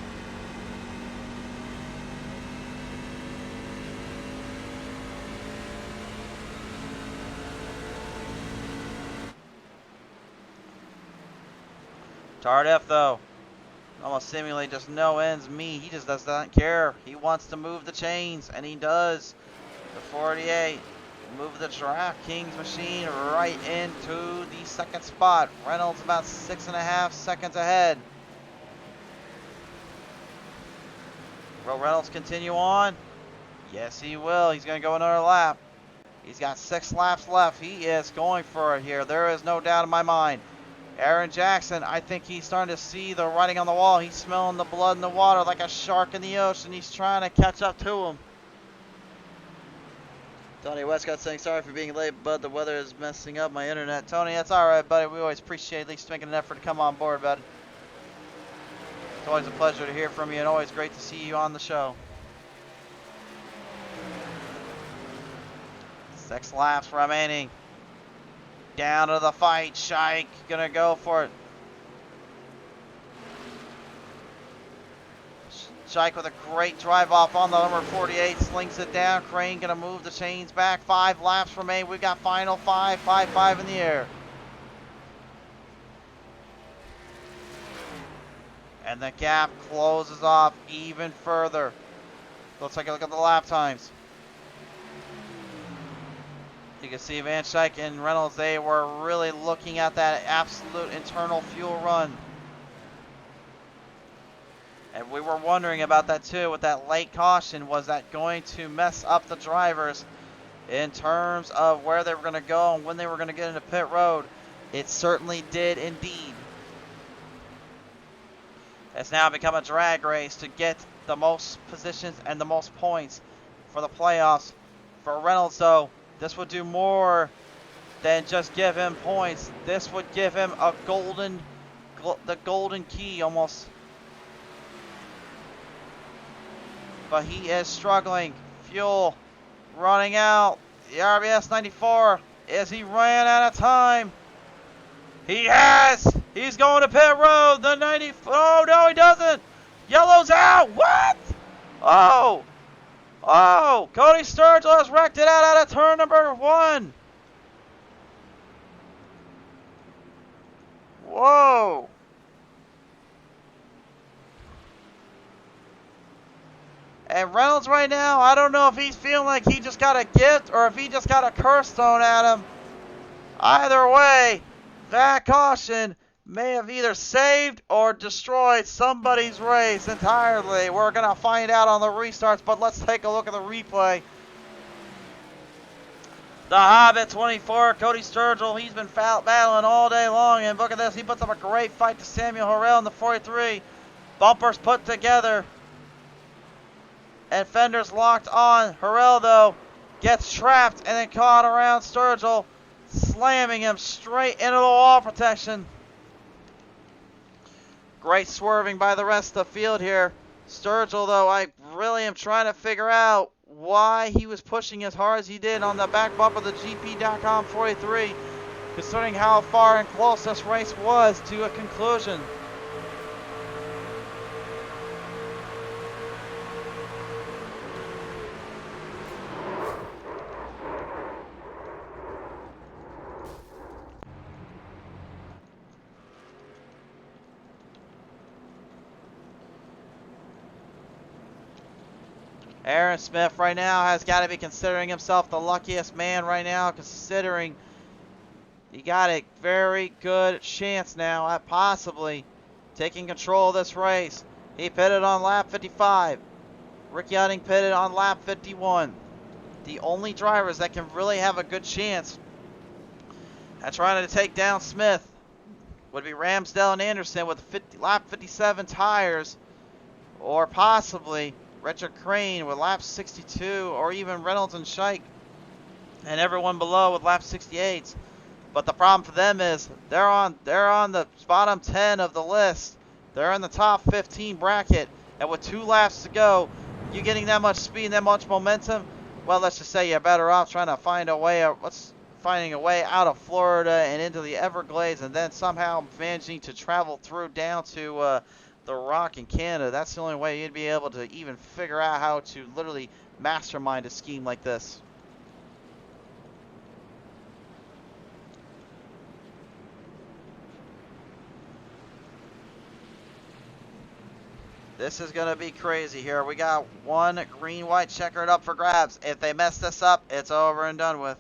Tardif, though, almost seemingly just no ends meet. He just does not care. He wants to move the chains, and he does. The 48. Move the DraftKings machine right into the 2nd spot. Reynolds about 6.5 seconds ahead. Will Reynolds continue on? Yes, he will. He's going to go another lap. He's got 6 laps left. He is going for it here. There is no doubt in my mind. Aaron Jackson, I think he's starting to see the writing on the wall. He's smelling the blood in the water like a shark in the ocean. He's trying to catch up to him. Tony Westcott saying, sorry for being late, bud. The weather is messing up my internet. Tony, that's all right, buddy. We always appreciate at least making an effort to come on board, bud. It's always a pleasure to hear from you and always great to see you on the show. 6 laps remaining. Down to the fight. Shike gonna go for it. Shike with a great drive off on the number 48. Slings it down. Crane gonna move the chains back. 5 laps remain. We've got final 5, 5, 5 in the air. And the gap closes off even further. Let's take a look at the lap times. You can see Van Schijk and Reynolds, they were really looking at that absolute internal fuel run. And we were wondering about that too with that late caution. Was that going to mess up the drivers in terms of where they were going to go and when they were going to get into pit road? It certainly did indeed. It's now become a drag race to get the most positions and the most points for the playoffs. For Reynolds though, this would do more than just give him points. This would give him a the golden key almost. But he is struggling. Fuel running out. The RBS 94. Is he ran out of time? He has. He's going to pit road. The 90. Oh no, he doesn't. Yellow's out. What? Oh. Oh, Cody Sturgill has wrecked it out of turn number 1. Whoa. And Reynolds right now, I don't know if he's feeling like he just got a gift or if he just got a curse thrown at him. Either way, that caution may have either saved or destroyed somebody's race entirely. We're going to find out on the restarts, but let's take a look at the replay. The Hobbit 24, Cody Sturgill, he's been battling all day long, and look at this, he puts up a great fight to Samuel Harrell in the 43. Bumpers put together, and fenders locked on. Harrell, though, gets trapped and then caught around Sturgill, slamming him straight into the wall protection. Great swerving by the rest of the field here. Sturgill, though, I really am trying to figure out why he was pushing as hard as he did on the back bump of the GP.com 43, considering how far and close this race was to a conclusion. Aaron Smith right now has got to be considering himself the luckiest man right now, considering he got a very good chance now at possibly taking control of this race. He pitted on lap 55. Rick Yachting pitted on lap 51. The only drivers that can really have a good chance at trying to take down Smith would be Ramsdale and Anderson with lap 57 tires, or possibly Richard Crane with lap 62, or even Reynolds and Schike and everyone below with lap 68s. But the problem for them is they're on the bottom 10 of the list. They're in the top 15 bracket, and with 2 laps to go, you getting that much speed and that much momentum, well, let's just say you're better off trying to find a way finding a way out of Florida and into the Everglades, and then somehow managing to travel through down to the Rock in Canada. That's the only way you'd be able to even figure out how to literally mastermind a scheme like this. This is going to be crazy here. We got one green-white checkered up for grabs. If they mess this up, it's over and done with.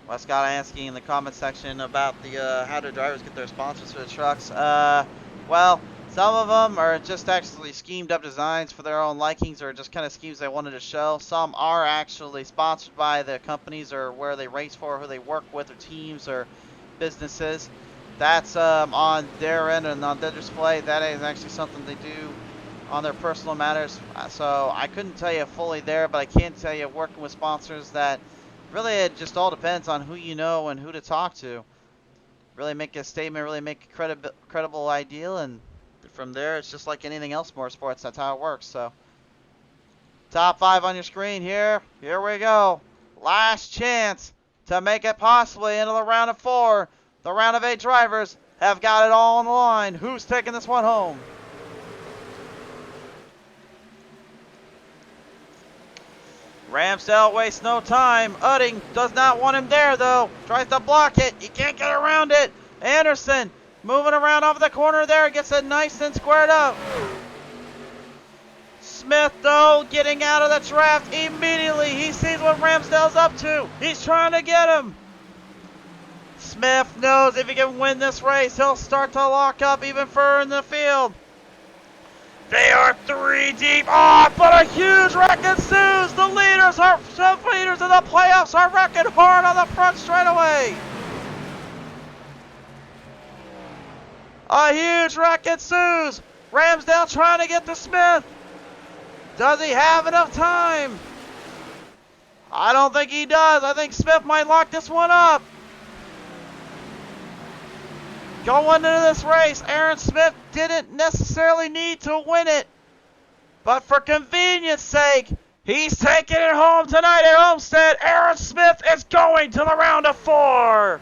Wes got asking in the comment section about the how do drivers get their sponsors for the trucks. Well, some of them are just actually schemed up designs for their own likings or just kind of schemes they wanted to show. Some are actually sponsored by the companies or where they race for, who they work with, or teams or businesses. That's on their end and on their display. That is actually something they do on their personal matters. So I couldn't tell you fully there, but I can tell you working with sponsors that really it just all depends on who you know and who to talk to. Really make a statement, really make a credible ideal, and from there it's just like anything else motorsports. That's how it works. So top 5 on your screen here. Here we go. Last chance to make it possibly into the round of 4. The round of 8 drivers have got it all on the line. Who's taking this one home? Ramsdale wastes no time. Udding does not want him there, though. Tries to block it. He can't get around it. Anderson moving around over the corner there. Gets it nice and squared up. Smith, though, getting out of the draft immediately. He sees what Ramsdale's up to. He's trying to get him. Smith knows if he can win this race, he'll start to lock up even further in the field. They are 3 deep. Oh, but a huge wreck ensues. The leaders of the playoffs are wrecking hard on the front straightaway. A huge wreck ensues. Ramsdale trying to get to Smith. Does he have enough time? I don't think he does. I think Smith might lock this one up. Going into this race, Aaron Smith didn't necessarily need to win it. But for convenience sake, he's taking it home tonight at Homestead. Aaron Smith is going to the round of 4.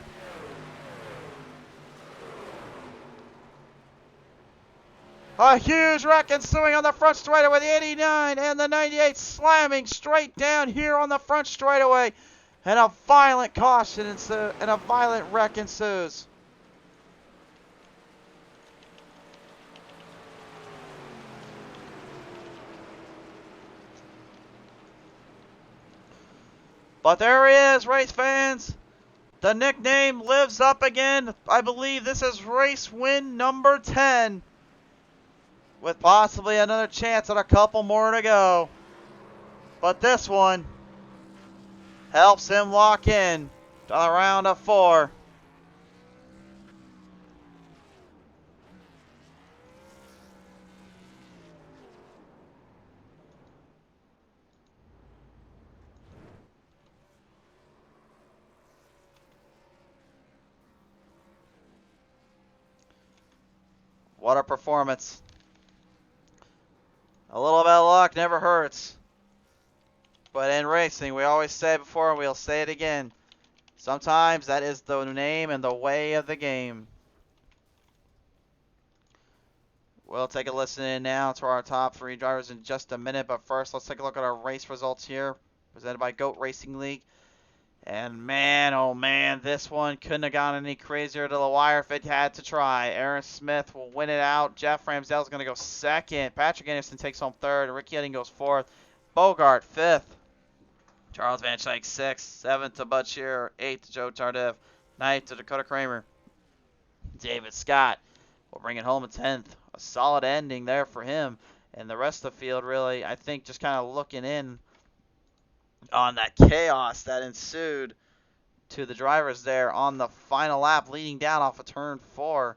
A huge wreck ensuing on the front straightaway with the 89 and the 98 slamming straight down here on the front straightaway. And a violent caution ensues, and a violent wreck ensues. But there he is, race fans. The nickname lives up again. I believe this is race win number 10. With possibly another chance at a couple more to go. But this one helps him lock in to the round of 4. What a performance. A little bit of luck never hurts. But in racing, we always say it before and we'll say it again. Sometimes that is the name and the way of the game. We'll take a listen in now to our top 3 drivers in just a minute. But first, let's take a look at our race results here. Presented by G.O.A.T Racing League. And man, oh man, this one couldn't have gone any crazier to the wire if it had to try. Aaron Smith will win it out. Jeff Ramsdale's going to go second. Patrick Anderson takes home third. Ricky Edding goes fourth. Bogart fifth. Charles Van Schaik 6th. 7th to Bud Shearer. 8th to Joe Tardif. 9th to Dakota Kramer. David Scott will bring it home in 10th. A solid ending there for him. And the rest of the field really, I think, just kind of looking in on that chaos that ensued to the drivers there on the final lap leading down off of turn 4.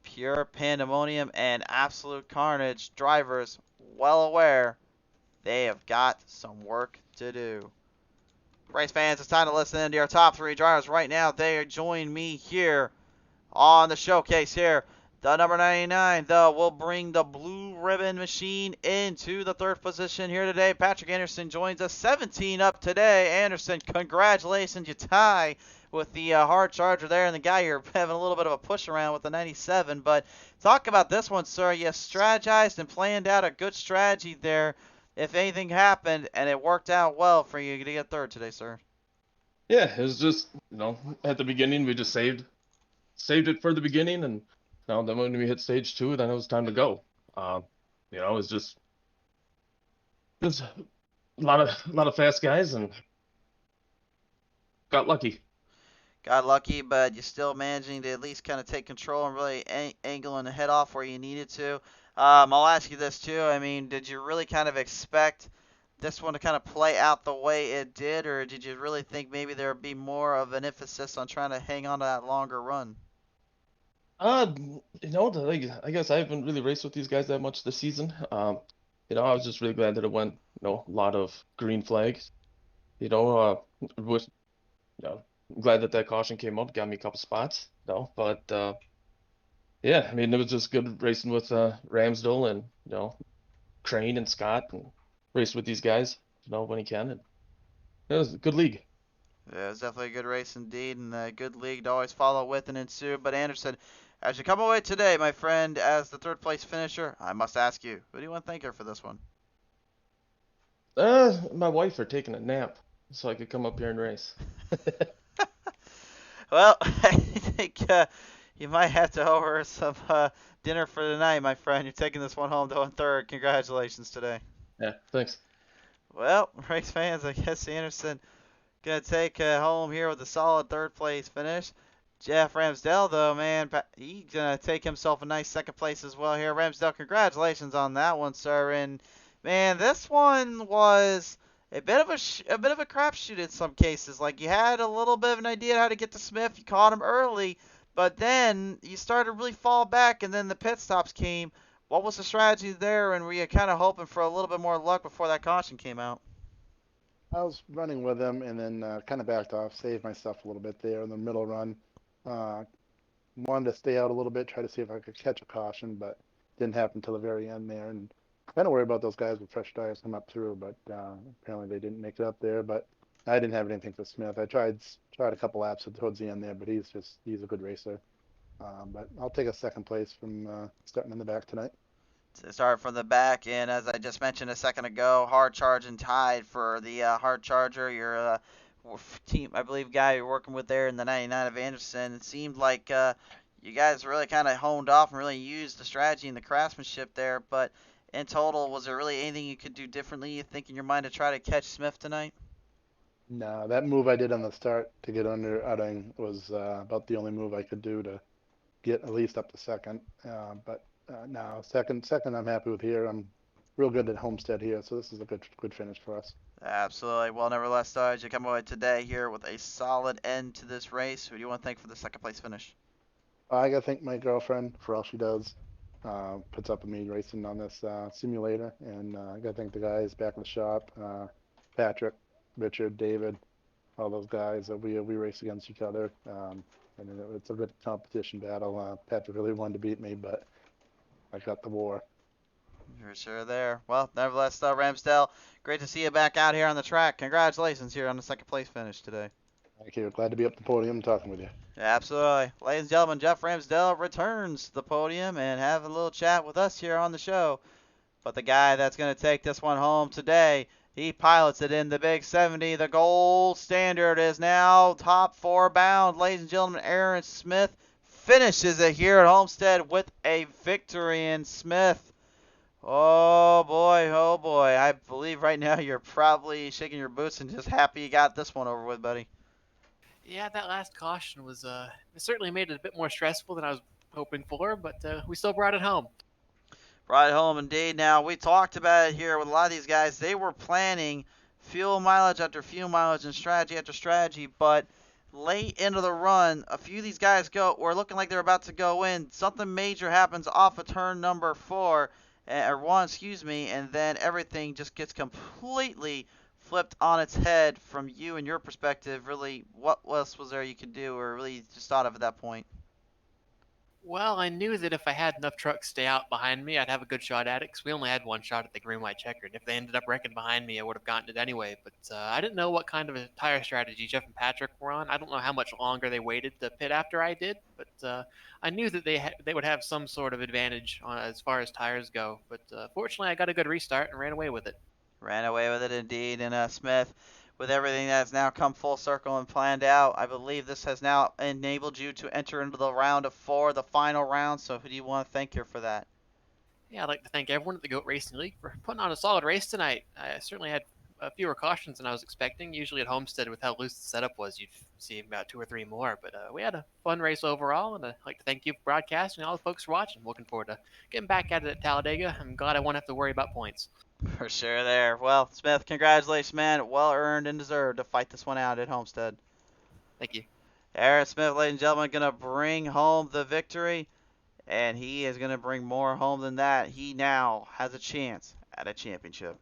Pure pandemonium and absolute carnage. Drivers well aware they have got some work to do. Race fans, it's time to listen in to our top 3 drivers right now. They join me here on the showcase here. The number 99, though, will bring the blue ribbon machine into the 3rd position here today. Patrick Anderson joins us 17 up today. Anderson, congratulations. You tie with the hard charger there and the guy you're having a little bit of a push around with the 97. But talk about this one, sir. You strategized and planned out a good strategy there if anything happened, and it worked out well for you to get 3rd today, sir. Yeah, it was just, at the beginning, we just saved it for the beginning, and then when we hit stage 2, then it was time to go. It's just a lot of fast guys, and got lucky. Got lucky, but you're still managing to at least kind of take control and really angling the head off where you needed to. I'll ask you this too. I mean, did you really kind of expect this one to kind of play out the way it did, or did you really think maybe there would be more of an emphasis on trying to hang on to that longer run? Uh, I guess I haven't really raced with these guys that much this season. I was just really glad that it went, a lot of green flags. With, I'm glad that caution came up, got me a couple spots, but yeah, I mean, it was just good racing with Ramsdale and, Crane and Scott and race with these guys, when he can. And it was a good league. Yeah, it was definitely a good race indeed, and a good league to always follow with and ensue. But Anderson, as you come away today, my friend, as the third place finisher, I must ask you, who do you want to thank her for this one? My wife for taking a nap so I could come up here and race. Well, I think you might have to order some dinner for tonight, my friend. You're taking this one home to third. Congratulations today. Yeah, thanks. Well, race fans, I guess Anderson gonna take home here with a solid third place finish. Jeff Ramsdell, though, man, he's gonna take himself a nice second place as well here. Ramsdell, congratulations on that one, sir. And man, this one was a bit of a bit of a crapshoot in some cases. Like you had a little bit of an idea how to get to Smith. You caught him early, but then you started to really fall back, and then the pit stops came. What was the strategy there? And were you kind of hoping for a little bit more luck before that caution came out? I was running with him and then kind of backed off, saved myself a little bit there in the middle run. Uh, Wanted to stay out a little bit, try to see if I could catch a caution, but didn't happen until the very end there. And kind of worried about those guys with fresh tires come up through, but apparently they didn't make it up there. But I didn't have anything for Smith. I tried a couple laps towards the end there, but he's a good racer. But I'll take a second place from starting in the back tonight. To start from the back, and as I just mentioned a second ago, hard charge and tied for the hard charger. Your team, I believe, guy you're working with there in the 99 of Anderson. It seemed like you guys really kind of honed off and really used the strategy and the craftsmanship there. But in total, was there really anything you could do differently, you think, in your mind to try to catch Smith tonight? No, that move I did on the start to get under outing was about the only move I could do to get at least up to second. But no, second, I'm happy with here. I'm real good at Homestead here, so this is a good finish for us. Absolutely. Well, nevertheless, though, as you come away today here with a solid end to this race, who do you want to thank for the second place finish? I gotta thank my girlfriend for all she does. Puts up with me racing on this simulator, and I gotta thank the guys back in the shop, Patrick, Richard, David, all those guys that we race against each other. And it's a good competition battle. Patrick really wanted to beat me, but I got the war. For sure there. Well, nevertheless, though, Ramsdale, great to see you back out here on the track. Congratulations here on the second place finish today. Thank you. Glad to be up the podium talking with you. Absolutely. Ladies and gentlemen, Jeff Ramsdale returns to the podium and have a little chat with us here on the show. But the guy that's going to take this one home today, he pilots it in the Big 70. The gold standard is now top four bound. Ladies and gentlemen, Aaron Smith finishes it here at Homestead with a victory. And Smith, oh boy, oh boy. I believe right now you're probably shaking your boots and just happy you got this one over with, buddy. Yeah, that last caution was it certainly made it a bit more stressful than I was hoping for, but we still brought it home. Right home indeed. Now, we talked about it here with a lot of these guys. They were planning fuel mileage after fuel mileage and strategy after strategy, but late into the run, a few of these guys were looking like they're about to go in. Something major happens off of turn number 4, or 1, excuse me, and then everything just gets completely flipped on its head from you and your perspective. Really, what else was there you could do, or really just thought of at that point? Well, I knew that if I had enough trucks stay out behind me, I'd have a good shot at it, because we only had one shot at the green white checkered. If they ended up wrecking behind me, I would have gotten it anyway. But I didn't know what kind of a tire strategy Jeff and Patrick were on. I don't know how much longer they waited to pit after I did, but I knew that they would have some sort of advantage as far as tires go. But fortunately, I got a good restart and ran away with it. Ran away with it indeed. And Smith, with everything that has now come full circle and planned out, I believe this has now enabled you to enter into the round of 4, the final round. So who do you want to thank here for that? Yeah, I'd like to thank everyone at the GOAT Racing League for putting on a solid race tonight. I certainly had fewer cautions than I was expecting. Usually at Homestead, with how loose the setup was, you'd see about 2 or 3 more. But we had a fun race overall, and I'd like to thank you for broadcasting and all the folks for watching. Looking forward to getting back at it at Talladega. I'm glad I won't have to worry about points. For sure there. Well, Smith, congratulations, man. Well earned and deserved to fight this one out at Homestead. Thank you. Aaron Smith, ladies and gentlemen, going to bring home the victory. And he is going to bring more home than that. He now has a chance at a championship.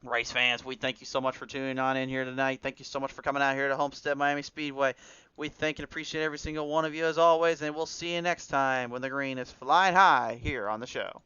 Race fans, we thank you so much for tuning on in here tonight. Thank you so much for coming out here to Homestead Miami Speedway. We thank and appreciate every single one of you as always, and we'll see you next time when the green is flying high here on the show.